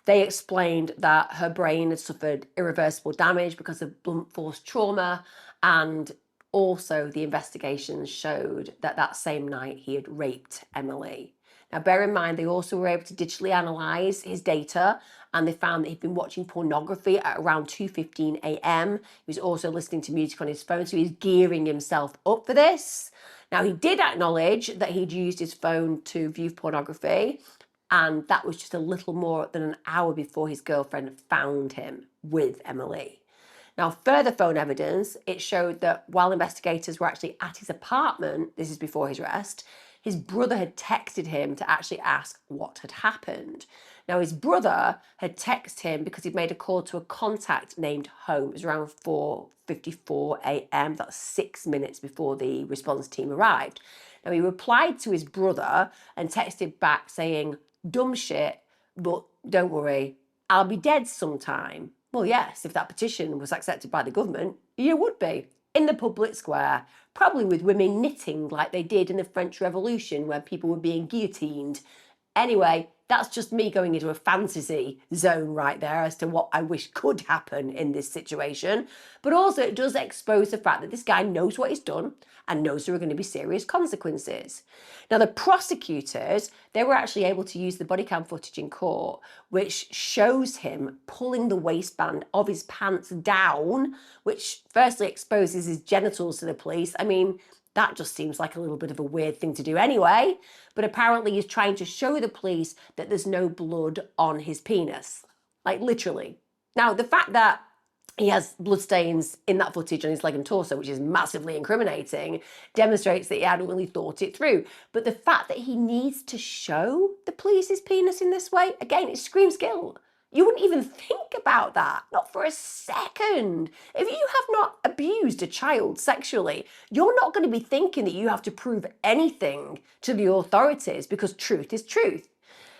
They explained that her brain had suffered irreversible damage because of blunt force trauma, and also the investigations showed that that same night he had raped Emmaleigh. Now, bear in mind, they also were able to digitally analyse his data, and they found that he'd been watching pornography at around 2:15 a.m. He was also listening to music on his phone, so he was gearing himself up for this. Now, he did acknowledge that he'd used his phone to view pornography, and that was just a little more than an hour before his girlfriend found him with Emmaleigh. Now, further phone evidence, it showed that while investigators were actually at his apartment, this is before his arrest, his brother had texted him to actually ask what had happened. Now, his brother had texted him because he'd made a call to a contact named home. It was around 4:54 a.m. That's 6 minutes before the response team arrived. Now, he replied to his brother and texted back saying, dumb shit, but don't worry, I'll be dead sometime. Well, yes, if that petition was accepted by the government, you would be. In the public square, probably with women knitting like they did in the French Revolution when people were being guillotined. Anyway, that's just me going into a fantasy zone right there as to what I wish could happen in this situation. But also it does expose the fact that this guy knows what he's done and knows there are going to be serious consequences. Now, the prosecutors, they were actually able to use the body cam footage in court, which shows him pulling the waistband of his pants down, which firstly exposes his genitals to the police. I mean, that just seems like a little bit of a weird thing to do anyway. But apparently he's trying to show the police that there's no blood on his penis. Like, literally. Now, the fact that he has bloodstains in that footage on his leg and torso, which is massively incriminating, demonstrates that he hadn't really thought it through. But the fact that he needs to show the police his penis in this way, again, it screams guilt. You wouldn't even think about that, not for a second. If you have not abused a child sexually, you're not going to be thinking that you have to prove anything to the authorities because truth is truth.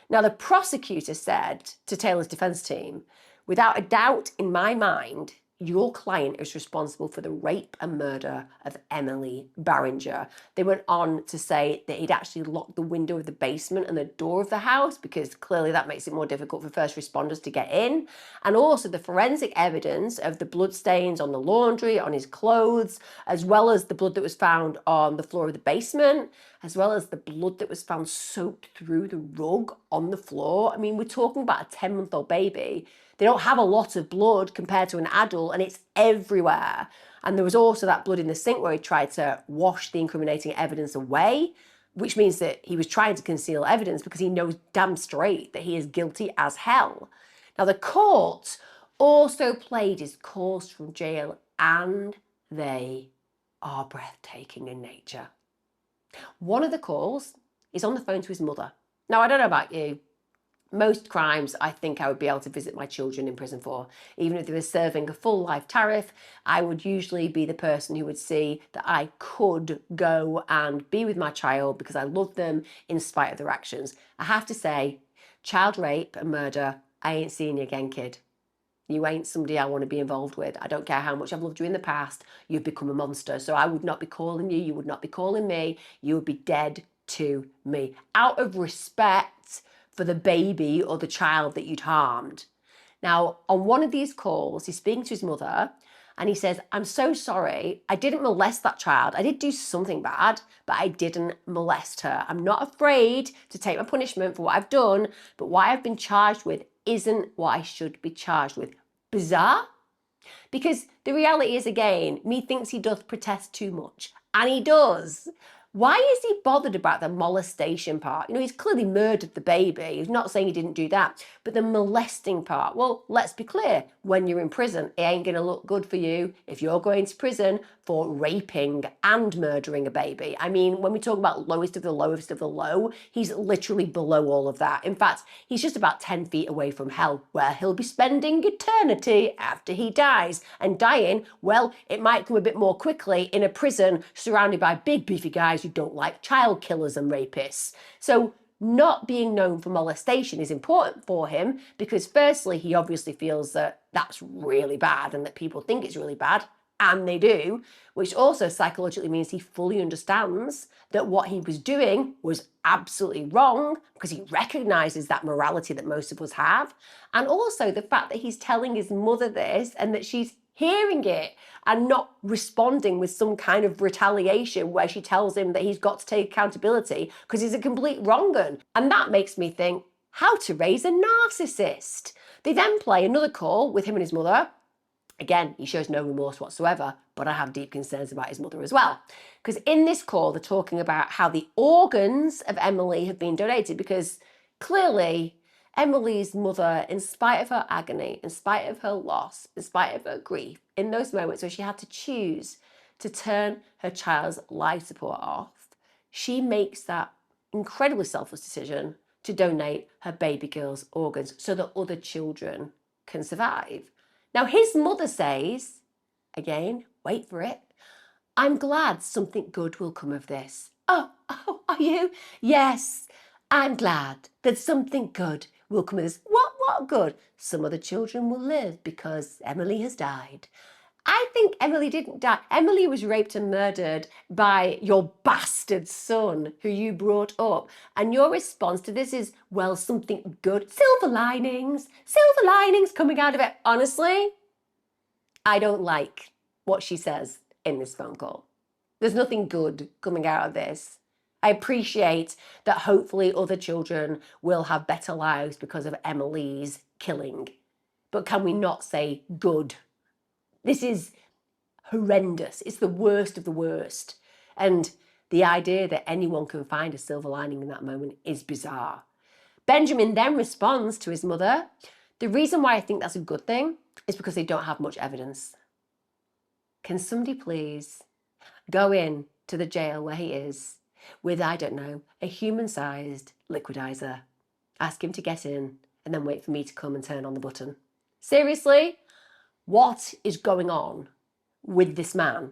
Now, the prosecutor said to Taylor's defense team, without a doubt in my mind, your client is responsible for the rape and murder of Emmaleigh Barringer. They went on to say that he'd actually locked the window of the basement and the door of the house because clearly that makes it more difficult for first responders to get in. And also the forensic evidence of the bloodstains on the laundry, on his clothes, as well as the blood that was found on the floor of the basement, as well as the blood that was found soaked through the rug on the floor. I mean, we're talking about a 10-month-old baby. They don't have a lot of blood compared to an adult, and it's everywhere. And there was also that blood in the sink where he tried to wash the incriminating evidence away, which means that he was trying to conceal evidence because he knows damn straight that he is guilty as hell. Now, the court also played his calls from jail, and they are breathtaking in nature. One of the calls is on the phone to his mother. Now, I don't know about you. Most crimes, I think I would be able to visit my children in prison for. Even if they were serving a full life tariff, I would usually be the person who would see that I could go and be with my child because I love them in spite of their actions. I have to say, child rape and murder, I ain't seeing you again, kid. You ain't somebody I want to be involved with. I don't care how much I've loved you in the past, you've become a monster. So I would not be calling you, you would not be calling me, you would be dead to me. Out of respect for the baby or the child that you'd harmed. Now, on one of these calls, he's speaking to his mother and he says, I'm so sorry, I didn't molest that child. I did do something bad, but I didn't molest her. I'm not afraid to take my punishment for what I've done, but what I've been charged with isn't what I should be charged with. Bizarre? Because the reality is, again, methinks he doth protest too much. And he does. Why is he bothered about the molestation part? You know, he's clearly murdered the baby. He's not saying he didn't do that. But the molesting part, well, let's be clear. When you're in prison, it ain't going to look good for you if you're going to prison for raping and murdering a baby. I mean, when we talk about lowest of the low, he's literally below all of that. In fact, he's just about 10 feet away from hell, where he'll be spending eternity after he dies. And dying, well, it might come a bit more quickly in a prison surrounded by big beefy guys who don't like child killers and rapists. So not being known for molestation is important for him because firstly, he obviously feels that that's really bad and that people think it's really bad, and they do, which also psychologically means he fully understands that what he was doing was absolutely wrong because he recognizes that morality that most of us have. And also the fact that he's telling his mother this and that she's hearing it and not responding with some kind of retaliation where she tells him that he's got to take accountability because he's a complete wrong-un. And that makes me think, how to raise a narcissist. They then play another call with him and his mother. Again, he shows no remorse whatsoever, but I have deep concerns about his mother as well. Because in this call, they're talking about how the organs of Emmaleigh have been donated because clearly Emmaleig's mother, in spite of her agony, in spite of her loss, in spite of her grief, in those moments where she had to choose to turn her child's life support off, she makes that incredibly selfless decision to donate her baby girl's organs so that other children can survive. Now, his mother says, again, wait for it, I'm glad something good will come of this. Oh, are you? Yes, I'm glad that something good will come of this. What good? Some other children will live because Emmaleigh has died. I think Emmaleigh didn't die. Emmaleigh was raped and murdered by your bastard son who you brought up. And your response to this is, well, something good. Silver linings coming out of it. Honestly, I don't like what she says in this phone call. There's nothing good coming out of this. I appreciate that hopefully other children will have better lives because of Emmaleig's killing. But can we not say good? This is horrendous. It's the worst of the worst. And the idea that anyone can find a silver lining in that moment is bizarre. Benjamin then responds to his mother, the reason why I think that's a good thing is because they don't have much evidence. Can somebody please go in to the jail where he is with, I don't know, a human-sized liquidizer, ask him to get in, and then wait for me to come and turn on the button? Seriously? What is going on with this man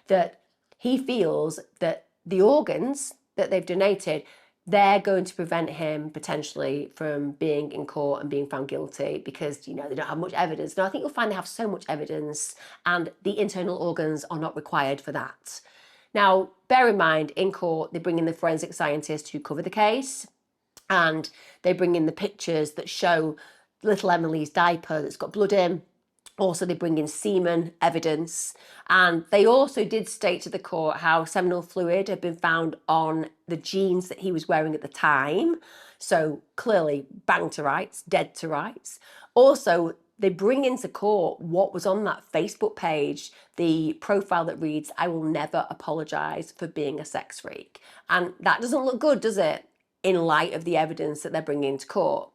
that he feels that the organs that they've donated, they're going to prevent him potentially from being in court and being found guilty because, you know, they don't have much evidence. Now, I think you'll find they have so much evidence and the internal organs are not required for that. Now, bear in mind, in court, they bring in the forensic scientists who cover the case and they bring in the pictures that show little Emmaleig's diaper that's got blood in. Also, they bring in semen evidence, and they also did state to the court how seminal fluid had been found on the jeans that he was wearing at the time. So clearly bang to rights, dead to rights. Also, they bring into court what was on that Facebook page, the profile that reads, I will never apologise for being a sex freak. And that doesn't look good, does it? In light of the evidence that they're bringing to court.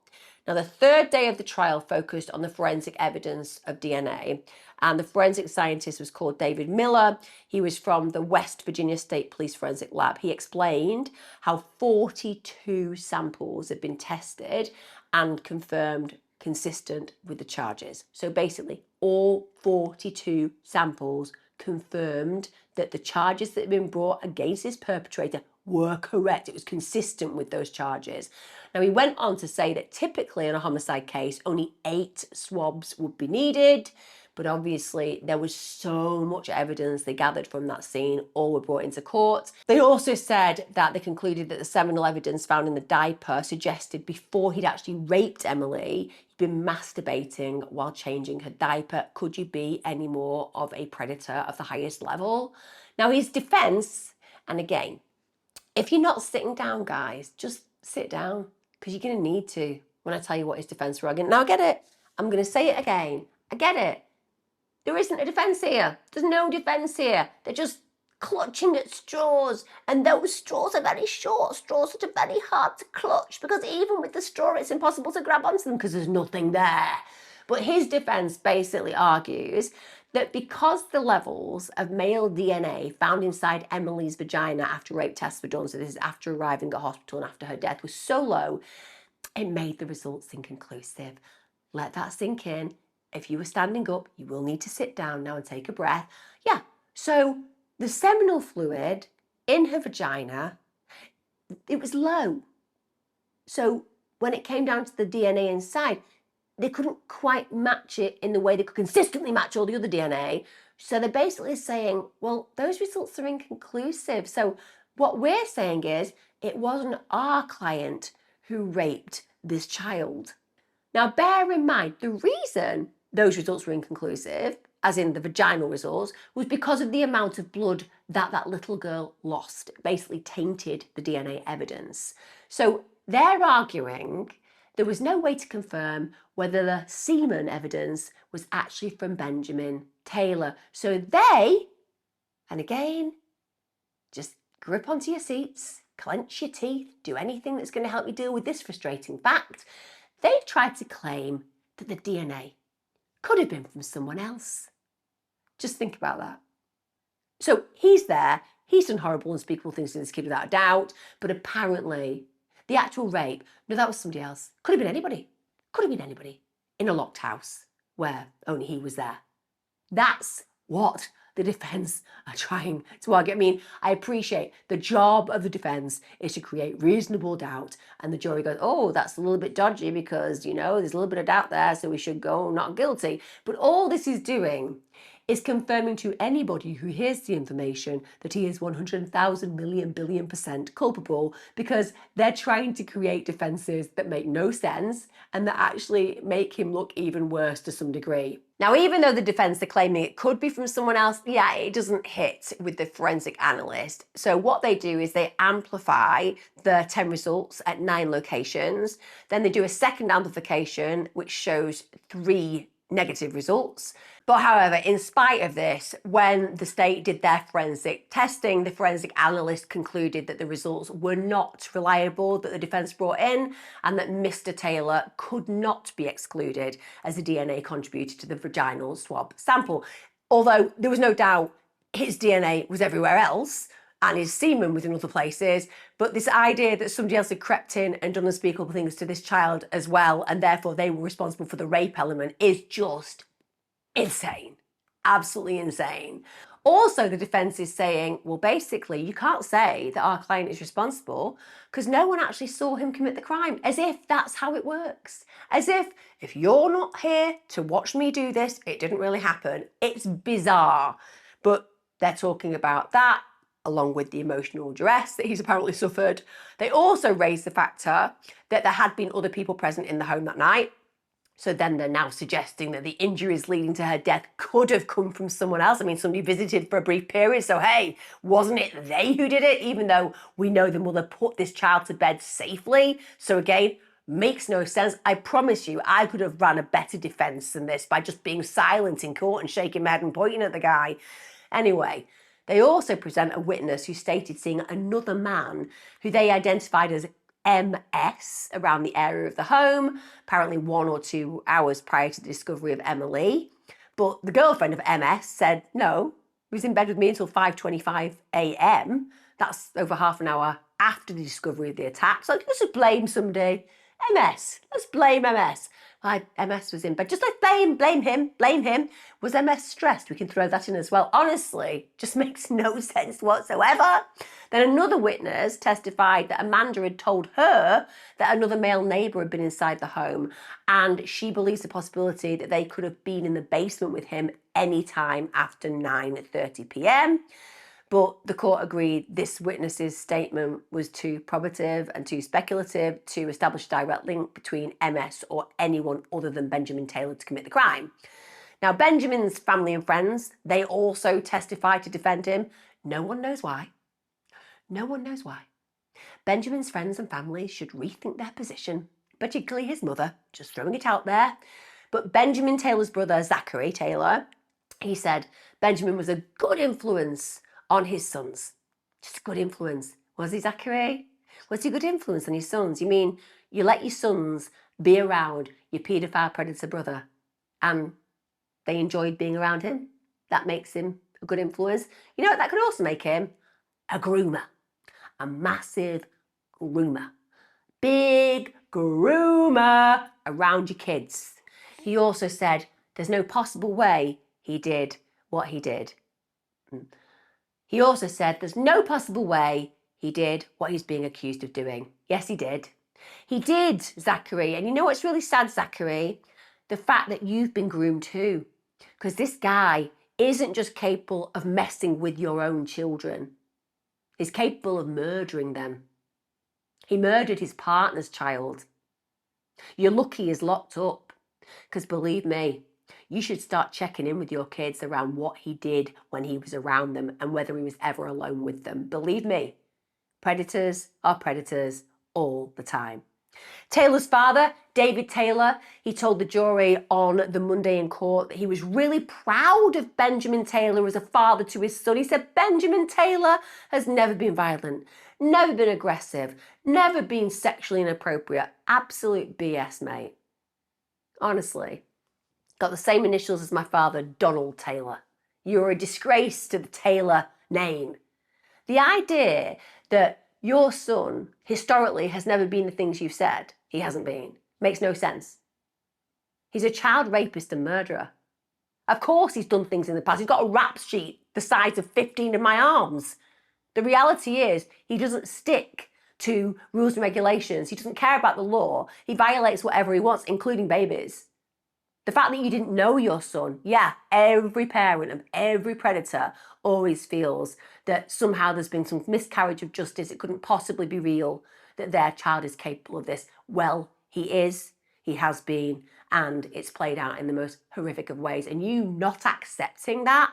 Now, the third day of the trial focused on the forensic evidence of DNA, and the forensic scientist was called David Miller. He was from the West Virginia State Police Forensic Lab. He explained how 42 samples had been tested and confirmed consistent with the charges. So basically, all 42 samples confirmed that the charges that had been brought against this perpetrator were correct. It was consistent with those charges. Now, he went on to say that typically in a homicide case, only 8 swabs would be needed, but obviously there was so much evidence they gathered from that scene, all were brought into court. They also said that they concluded that the seminal evidence found in the diaper suggested before he'd actually raped Emmaleigh, he'd been masturbating while changing her diaper. Could you be any more of a predator of the highest level? Now, his defense, and again, if you're not sitting down, guys, just sit down because you're going to need to when I tell you what his defense were again. Now, I get it. I'm going to say it again. I get it. There isn't a defense here. There's no defense here. They're just clutching at straws. And those straws are very short straws that are very hard to clutch because even with the straw, it's impossible to grab onto them because there's nothing there. But his defense basically argues that because the levels of male DNA found inside Emmaleig's vagina after rape tests were done, so this is after arriving at hospital and after her death, was so low, it made the results inconclusive. Let that sink in. If you were standing up, you will need to sit down now and take a breath. Yeah, so the seminal fluid in her vagina, it was low. So when it came down to the DNA inside, they couldn't quite match it in the way they could consistently match all the other DNA. So they're basically saying, well, those results are inconclusive. So what we're saying is it wasn't our client who raped this child. Now, bear in mind, the reason those results were inconclusive, as in the vaginal results, was because of the amount of blood that that little girl lost. It basically tainted the DNA evidence. So they're arguing there was no way to confirm whether the semen evidence was actually from Benjamin Taylor. So they, and again, just grip onto your seats, clench your teeth, do anything that's going to help you deal with this frustrating fact. They tried to claim that the DNA could have been from someone else. Just think about that. So he's there, he's done horrible, unspeakable things to this kid without a doubt, but apparently the actual rape, no, that was somebody else. Could have been anybody. Could have been anybody in a locked house where only he was there. That's what the defence are trying to argue. I mean, I appreciate the job of the defence is to create reasonable doubt, and the jury goes, oh, that's a little bit dodgy because, you know, there's a little bit of doubt there, so we should go not guilty. But all this is doing is confirming to anybody who hears the information that he is 100,000 million billion% culpable, because they're trying to create defences that make no sense and that actually make him look even worse to some degree. Now, even though the defence are claiming it could be from someone else, yeah, it doesn't hit with the forensic analyst. So what they do is they amplify the 10 results at 9 locations. Then they do a second amplification, which shows 3 negative results. But however, in spite of this, when the state did their forensic testing, the forensic analyst concluded that the results were not reliable that the defence brought in, and that Mr. Taylor could not be excluded as a DNA contributor to the vaginal swab sample. Although there was no doubt his DNA was everywhere else, and his semen was in other places, but this idea that somebody else had crept in and done unspeakable things to this child as well, and therefore they were responsible for the rape element, is just insane. Absolutely insane. Also, the defence is saying, well, basically, you can't say that our client is responsible because no one actually saw him commit the crime, as if that's how it works. As if you're not here to watch me do this, it didn't really happen. It's bizarre. But they're talking about that, along with the emotional duress that he's apparently suffered. They also raised the factor that there had been other people present in the home that night. So then they're now suggesting that the injuries leading to her death could have come from someone else. I mean, somebody visited for a brief period, so hey, wasn't it they who did it? Even though we know the mother put this child to bed safely. So again, makes no sense. I promise you, I could have run a better defence than this by just being silent in court and shaking my head and pointing at the guy. Anyway, they also present a witness who stated seeing another man who they identified as MS around the area of the home, apparently 1 or 2 hours prior to the discovery of Emmaleigh. But the girlfriend of MS said, no, he was in bed with me until 5:25 a.m. That's over half an hour after the discovery of the attack. So let's just blame somebody. MS, let's blame MS. MS was in bed. Just let's blame him. Was MS stressed? We can throw that in as well. Honestly, just makes no sense whatsoever. Then another witness testified that Amanda had told her that another male neighbour had been inside the home, and she believes the possibility that they could have been in the basement with him any time after 9:30 p.m. But the court agreed this witness's statement was too probative and too speculative to establish a direct link between MS or anyone other than Benjamin Taylor to commit the crime. Now, Benjamin's family and friends, they also testified to defend him. No one knows why. No one knows why. Benjamin's friends and family should rethink their position, particularly his mother, just throwing it out there. But Benjamin Taylor's brother, Zachary Taylor, he said Benjamin was a good influence on his sons. Just a good influence. Was he, Zachary? Was he a good influence on his sons? You mean you let your sons be around your paedophile predator brother and they enjoyed being around him? That makes him a good influence. You know what? That could also make him a groomer. A massive groomer. Big groomer around your kids. He also said there's no possible way he did what he did. He also said there's no possible way he did what he's being accused of doing. Yes, he did. He did, Zachary. And you know what's really sad, Zachary? The fact that you've been groomed too. Because this guy isn't just capable of messing with your own children. He's capable of murdering them. He murdered his partner's child. You're lucky he's locked up. Because believe me, you should start checking in with your kids around what he did when he was around them and whether he was ever alone with them. Believe me, predators are predators all the time. Taylor's father, David Taylor, he told the jury on the Monday in court that he was really proud of Benjamin Taylor as a father to his son. He said Benjamin Taylor has never been violent, never been aggressive, never been sexually inappropriate. Absolute BS, mate. Honestly. Got the same initials as my father, Donald Taylor. You're a disgrace to the Taylor name. The idea that your son historically has never been the things you've said he hasn't been makes no sense. He's a child rapist and murderer. Of course he's done things in the past. He's got a rap sheet the size of 15 of my arms. The reality is he doesn't stick to rules and regulations. He doesn't care about the law. He violates whatever he wants, including babies. The fact that you didn't know your son, yeah, every parent of every predator always feels that somehow there's been some miscarriage of justice. It couldn't possibly be real that their child is capable of this. Well, he is, he has been, and it's played out in the most horrific of ways. And you not accepting that,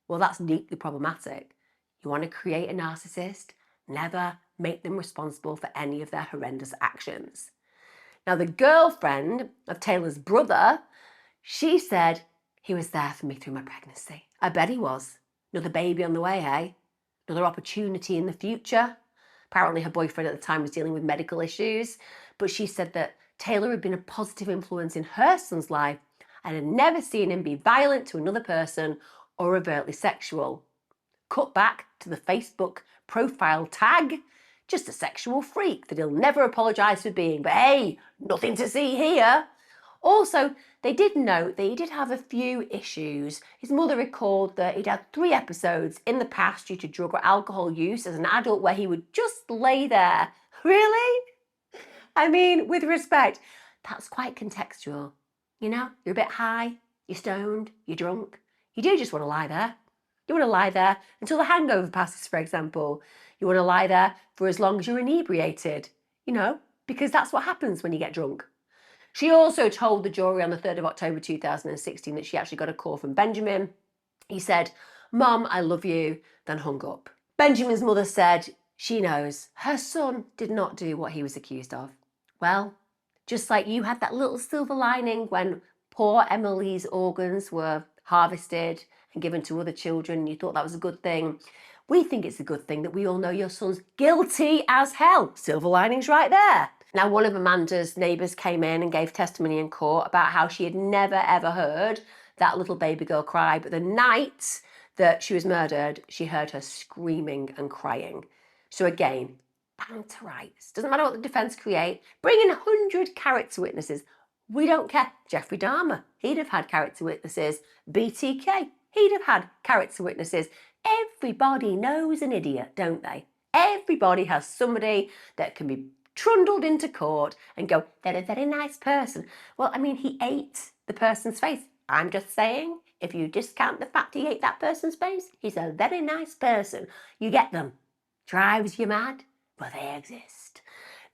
well, that's deeply problematic. You want to create a narcissist? Never make them responsible for any of their horrendous actions. Now, the girlfriend of Taylor's brother, she said, he was there for me through my pregnancy. I bet he was. Another baby on the way, hey? Another opportunity in the future. Apparently her boyfriend at the time was dealing with medical issues, but she said that Taylor had been a positive influence in her son's life and had never seen him be violent to another person or overtly sexual. Cut back to the Facebook profile tag. Just a sexual freak that he'll never apologise for being, but hey, nothing to see here. Also, they did note that he did have a few issues. His mother recalled that he'd had 3 episodes in the past due to drug or alcohol use as an adult where he would just lay there. Really? I mean, with respect, that's quite contextual. You know, you're a bit high, you're stoned, you're drunk. You do just want to lie there. You want to lie there until the hangover passes, for example. You want to lie there for as long as you're inebriated, you know, because that's what happens when you get drunk. She also told the jury on the 3rd of October 2016 that she actually got a call from Benjamin. He said, "Mom, I love you," then hung up. Benjamin's mother said she knows her son did not do what he was accused of. Well, just like you had that little silver lining when poor Emmaleig's organs were harvested and given to other children, you thought that was a good thing. We think it's a good thing that we all know your son's guilty as hell. Silver linings right there. Now, one of Amanda's neighbours came in and gave testimony in court about how she had never ever heard that little baby girl cry, but the night that she was murdered, she heard her screaming and crying. So again, bound to rights. Doesn't matter what the defence create. Bring in 100 character witnesses. We don't care. Jeffrey Dahmer, he'd have had character witnesses. BTK, he'd have had character witnesses. Everybody knows an idiot, don't they? Everybody has somebody that can be trundled into court and go, they're a very nice person. Well, I mean, he ate the person's face. I'm just saying, if you discount the fact he ate that person's face, he's a very nice person. You get them. Drives you mad, but they exist.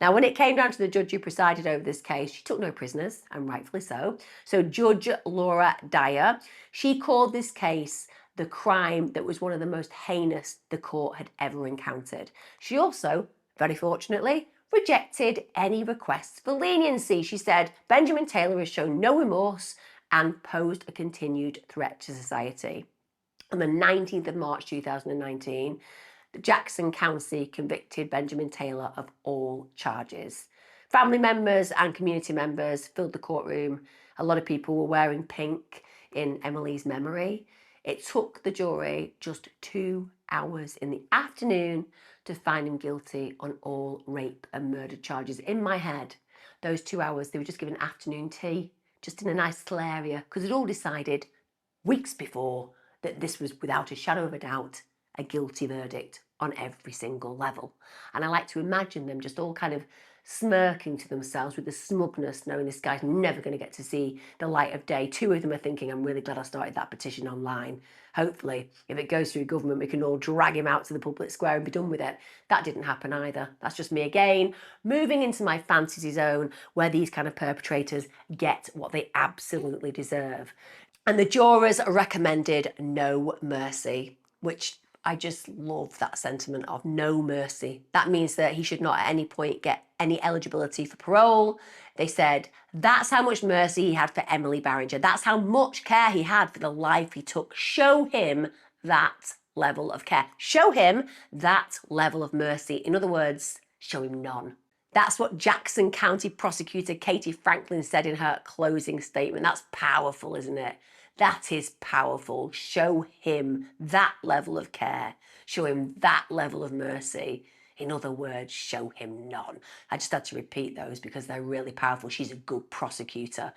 Now, when it came down to the judge who presided over this case, she took no prisoners, and rightfully so. So Judge Laura Dyer, she called this case the crime that was one of the most heinous the court had ever encountered. She also, very fortunately, rejected any requests for leniency. She said, Benjamin Taylor has shown no remorse and posed a continued threat to society. On the 19th of March 2019, Jackson County convicted Benjamin Taylor of all charges. Family members and community members filled the courtroom. A lot of people were wearing pink in Emmaleig's memory. It took the jury just 2 hours in the afternoon to find him guilty on all rape and murder charges. In my head, those 2 hours, they were just given afternoon tea, just in a nice little area, because it all decided weeks before that this was, without a shadow of a doubt, a guilty verdict on every single level. And I like to imagine them just all kind of smirking to themselves with the smugness, knowing this guy's never going to get to see the light of day. 2 of them are thinking, I'm really glad I started that petition online. Hopefully, if it goes through government, we can all drag him out to the public square and be done with it. That didn't happen either. That's just me again, moving into my fantasy zone where these kind of perpetrators get what they absolutely deserve. And the jurors recommended no mercy, which I just love that sentiment of no mercy. That means that he should not at any point get any eligibility for parole. They said that's how much mercy he had for Emmaleigh Barringer. That's how much care he had for the life he took. Show him that level of care. Show him that level of mercy. In other words, show him none. That's what Jackson County Prosecutor Katie Franklin said in her closing statement. That's powerful, isn't it? That is powerful. Show him that level of care. Show him that level of mercy. In other words, show him none. I just had to repeat those because they're really powerful. She's a good prosecutor.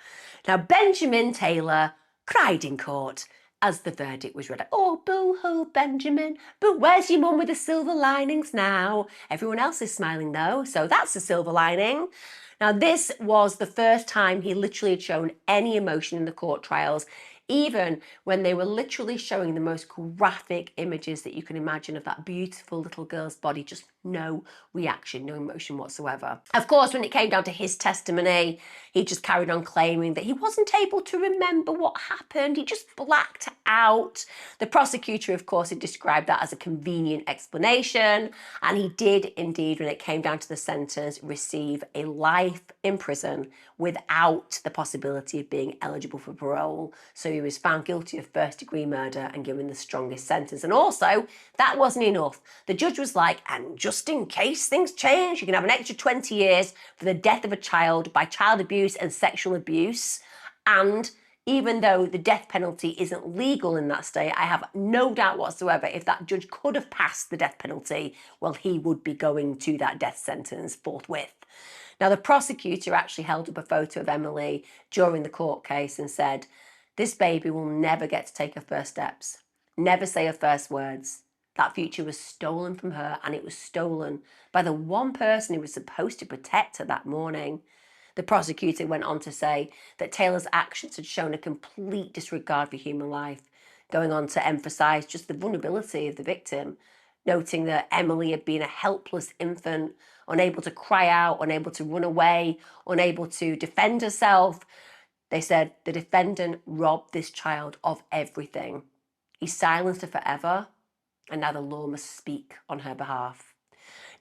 Now, Benjamin Taylor cried in court as the verdict was read. Oh, boo-hoo, Benjamin, but where's your mum with the silver linings now? Everyone else is smiling though, so that's a silver lining. Now, this was the first time he literally had shown any emotion in the court trials, even when they were literally showing the most graphic images that you can imagine of that beautiful little girl's body, just no reaction, no emotion whatsoever. Of course, when it came down to his testimony, he just carried on claiming that he wasn't able to remember what happened. He just blacked out. The prosecutor, of course, had described that as a convenient explanation, and he did indeed, when it came down to the sentence, receive a life in prison without the possibility of being eligible for parole. So he was found guilty of first-degree murder and given the strongest sentence. And also, that wasn't enough. The judge was like, and just in case things change, you can have an extra 20 years for the death of a child by child abuse and sexual abuse. And even though the death penalty isn't legal in that state, I have no doubt whatsoever if that judge could have passed the death penalty, well, he would be going to that death sentence forthwith. Now, the prosecutor actually held up a photo of Emmaleigh during the court case and said, this baby will never get to take her first steps, never say her first words. That future was stolen from her, and it was stolen by the one person who was supposed to protect her that morning. The prosecutor went on to say that Taylor's actions had shown a complete disregard for human life, going on to emphasise just the vulnerability of the victim, noting that Emmaleigh had been a helpless infant, unable to cry out, unable to run away, unable to defend herself. They said the defendant robbed this child of everything. He silenced her forever, and now the law must speak on her behalf.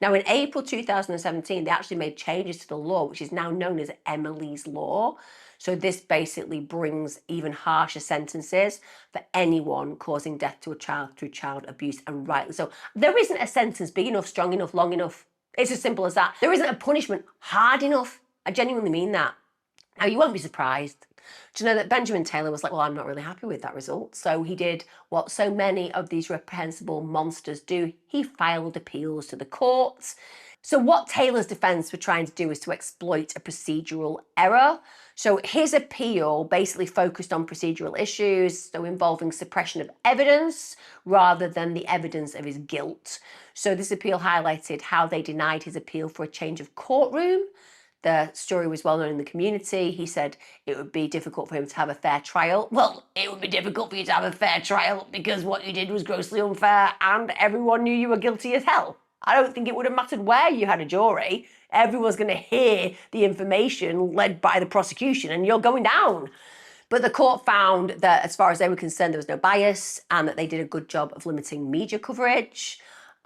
Now, in April 2017, they actually made changes to the law, which is now known as Emmaleig's Law. So this basically brings even harsher sentences for anyone causing death to a child through child abuse, and rightly so. There isn't a sentence big enough, strong enough, long enough. It's as simple as that. There isn't a punishment hard enough. I genuinely mean that. Now, you won't be surprised to know that Benjamin Taylor was like, well, I'm not really happy with that result. So he did what so many of these reprehensible monsters do. He filed appeals to the courts. So what Taylor's defense were trying to do is to exploit a procedural error. So his appeal basically focused on procedural issues, so involving suppression of evidence rather than the evidence of his guilt. So this appeal highlighted how they denied his appeal for a change of courtroom. The story was well known in the community. He said it would be difficult for him to have a fair trial. Well, it would be difficult for you to have a fair trial because what you did was grossly unfair and everyone knew you were guilty as hell. I don't think it would have mattered where you had a jury. Everyone's going to hear the information led by the prosecution and you're going down. But the court found that as far as they were concerned, there was no bias and that they did a good job of limiting media coverage.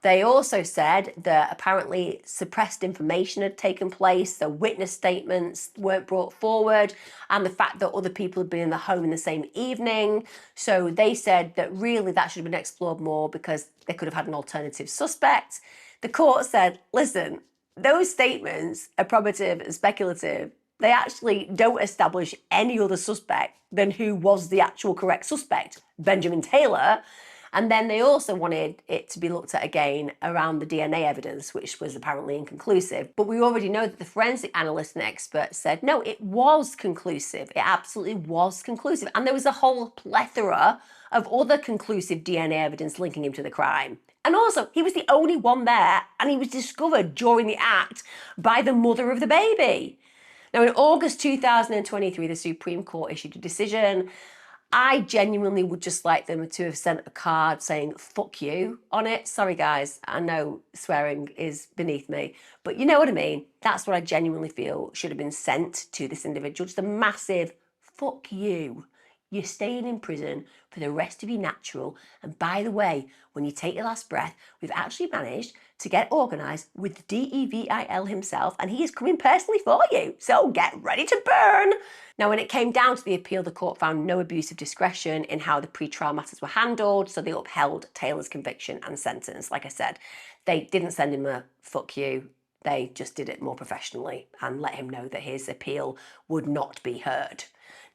They also said that apparently suppressed information had taken place, so witness statements weren't brought forward, and the fact that other people had been in the home in the same evening. So they said that really that should have been explored more because they could have had an alternative suspect. The court said, listen, those statements are probative and speculative. They actually don't establish any other suspect than who was the actual correct suspect, Benjamin Taylor. And then they also wanted it to be looked at again around the DNA evidence, which was apparently inconclusive. But we already know that the forensic analyst and expert said, no, it was conclusive. It absolutely was conclusive. And there was a whole plethora of other conclusive DNA evidence linking him to the crime. And also, he was the only one there, and he was discovered during the act by the mother of the baby. Now, in August 2023, the Supreme Court issued a decision. I genuinely would just like them to have sent a card saying, fuck you, on it. Sorry, guys, I know swearing is beneath me, but you know what I mean. That's what I genuinely feel should have been sent to this individual. Just a massive fuck you. You're staying in prison for the rest of your natural. And by the way, when you take your last breath, we've actually managed to get organised with the DEVIL himself, and he is coming personally for you. So get ready to burn. Now, when it came down to the appeal, the court found no abuse of discretion in how the pre-trial matters were handled, so they upheld Taylor's conviction and sentence. Like I said, they didn't send him a fuck you. They just did it more professionally and let him know that his appeal would not be heard.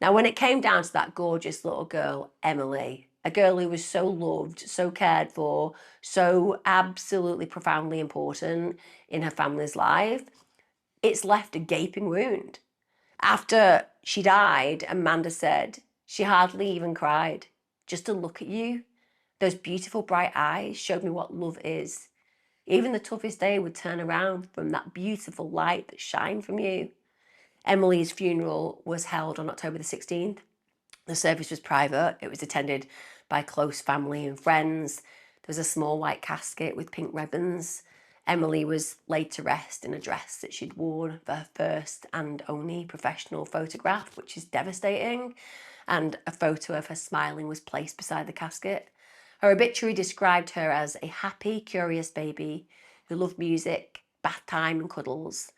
Now, when it came down to that gorgeous little girl, Emmaleigh, a girl who was so loved, so cared for, so absolutely profoundly important in her family's life, it's left a gaping wound. After she died, Amanda said she hardly even cried. Just to look at you, those beautiful bright eyes showed me what love is. Even the toughest day would turn around from that beautiful light that shined from you. Emileigh's funeral was held on October the 16th. The service was private. It was attended by close family and friends. There was a small white casket with pink ribbons. Emmaleigh was laid to rest in a dress that she'd worn for her first and only professional photograph, which is devastating. And a photo of her smiling was placed beside the casket. Her obituary described her as a happy, curious baby who loved music, bath time and cuddles.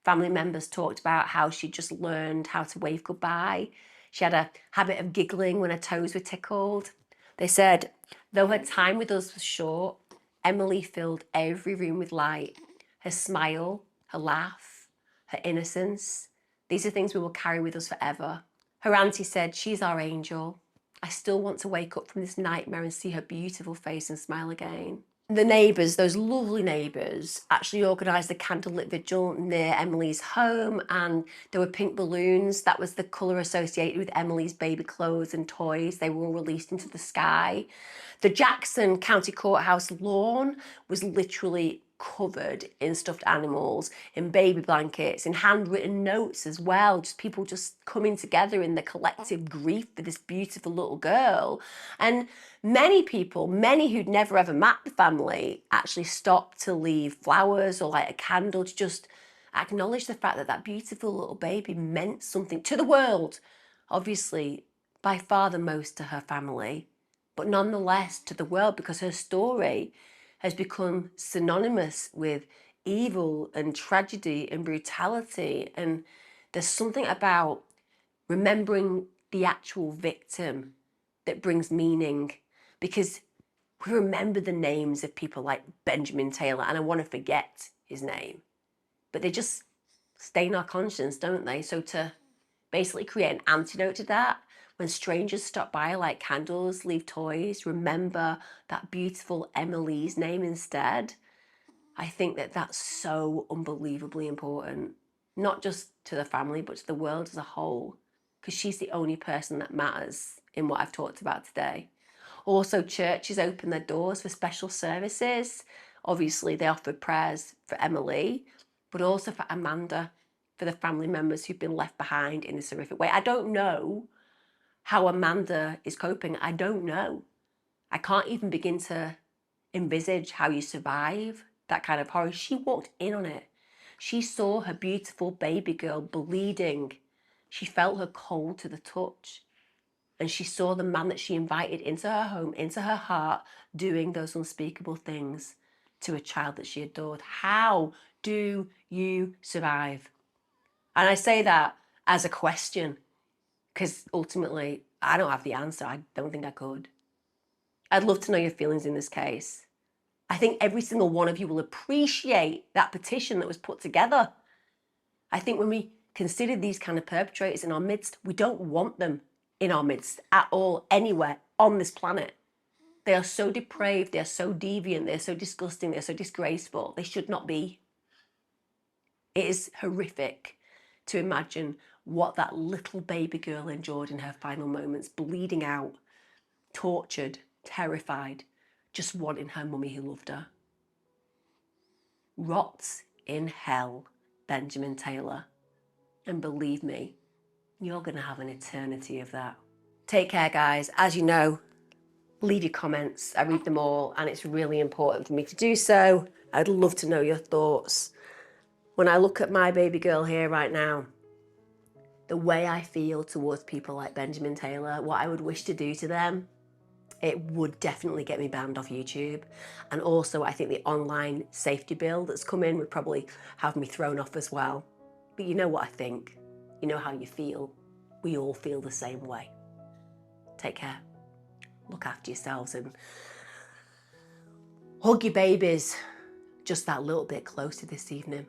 Family members talked about how she just learned how to wave goodbye. She had a habit of giggling when her toes were tickled. They said, though her time with us was short, Emmaleigh filled every room with light. Her smile, her laugh, her innocence. These are things we will carry with us forever. Her auntie said, she's our angel. I still want to wake up from this nightmare and see her beautiful face and smile again. The neighbours, those lovely neighbours, actually organised a candlelit vigil near Emmaleig's home, and there were pink balloons. That was the colour associated with Emmaleig's baby clothes and toys. They were all released into the sky. The Jackson County Courthouse lawn was literally covered in stuffed animals, in baby blankets, in handwritten notes as well. Just people just coming together in the collective grief for this beautiful little girl. And many people, many who'd never ever met the family, actually stopped to leave flowers or light a candle to just acknowledge the fact that that beautiful little baby meant something to the world. Obviously, by far the most to her family, but nonetheless to the world, because her story has become synonymous with evil and tragedy and brutality. And there's something about remembering the actual victim that brings meaning, because we remember the names of people like Benjamin Taylor, and I want to forget his name, but they just stain our conscience, don't they? So to basically create an antidote to that, when strangers stop by, light candles, leave toys, remember that beautiful Emmaleig's name instead. I think that that's so unbelievably important, not just to the family, but to the world as a whole, because she's the only person that matters in what I've talked about today. Also, churches opened their doors for special services. Obviously, they offered prayers for Emmaleigh, but also for Amanda, for the family members who've been left behind in this horrific way. I don't know how Amanda is coping. I don't know. I can't even begin to envisage how you survive that kind of horror. She walked in on it. She saw her beautiful baby girl bleeding. She felt her cold to the touch. And she saw the man that she invited into her home, into her heart, doing those unspeakable things to a child that she adored. How do you survive? And I say that as a question, because ultimately, I don't have the answer. I don't think I could. I'd love to know your feelings in this case. I think every single one of you will appreciate that petition that was put together. I think when we consider these kind of perpetrators in our midst, we don't want them in our midst at all, anywhere on this planet. They are so depraved, they are so deviant, they're so disgusting, they're so disgraceful. They should not be. It is horrific to imagine what that little baby girl endured in her final moments, bleeding out, tortured, terrified, just wanting her mummy who loved her. Rot in hell, Benjamin Taylor. And believe me, you're going to have an eternity of that. Take care, guys. As you know, leave your comments. I read them all, and it's really important for me to do so. I'd love to know your thoughts. When I look at my baby girl here right now, the way I feel towards people like Benjamin Taylor, what I would wish to do to them, it would definitely get me banned off YouTube. And also I think the online safety bill that's come in would probably have me thrown off as well. But you know what I think, you know how you feel. We all feel the same way. Take care, look after yourselves, and hug your babies just that little bit closer this evening.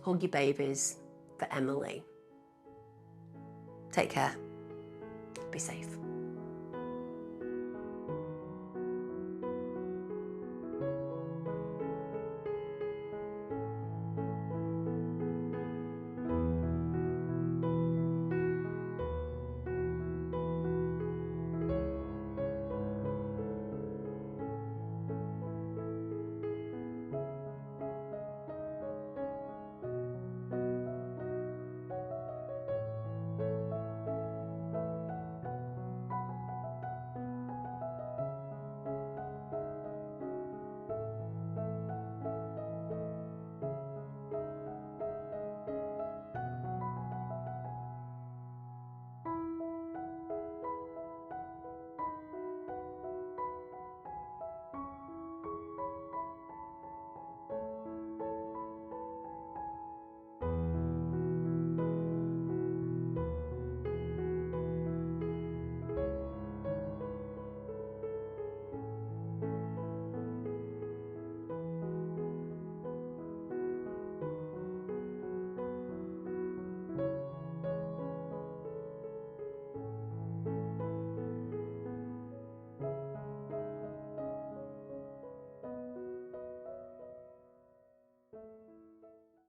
Hug your babies for Emmaleigh. Take care, be safe.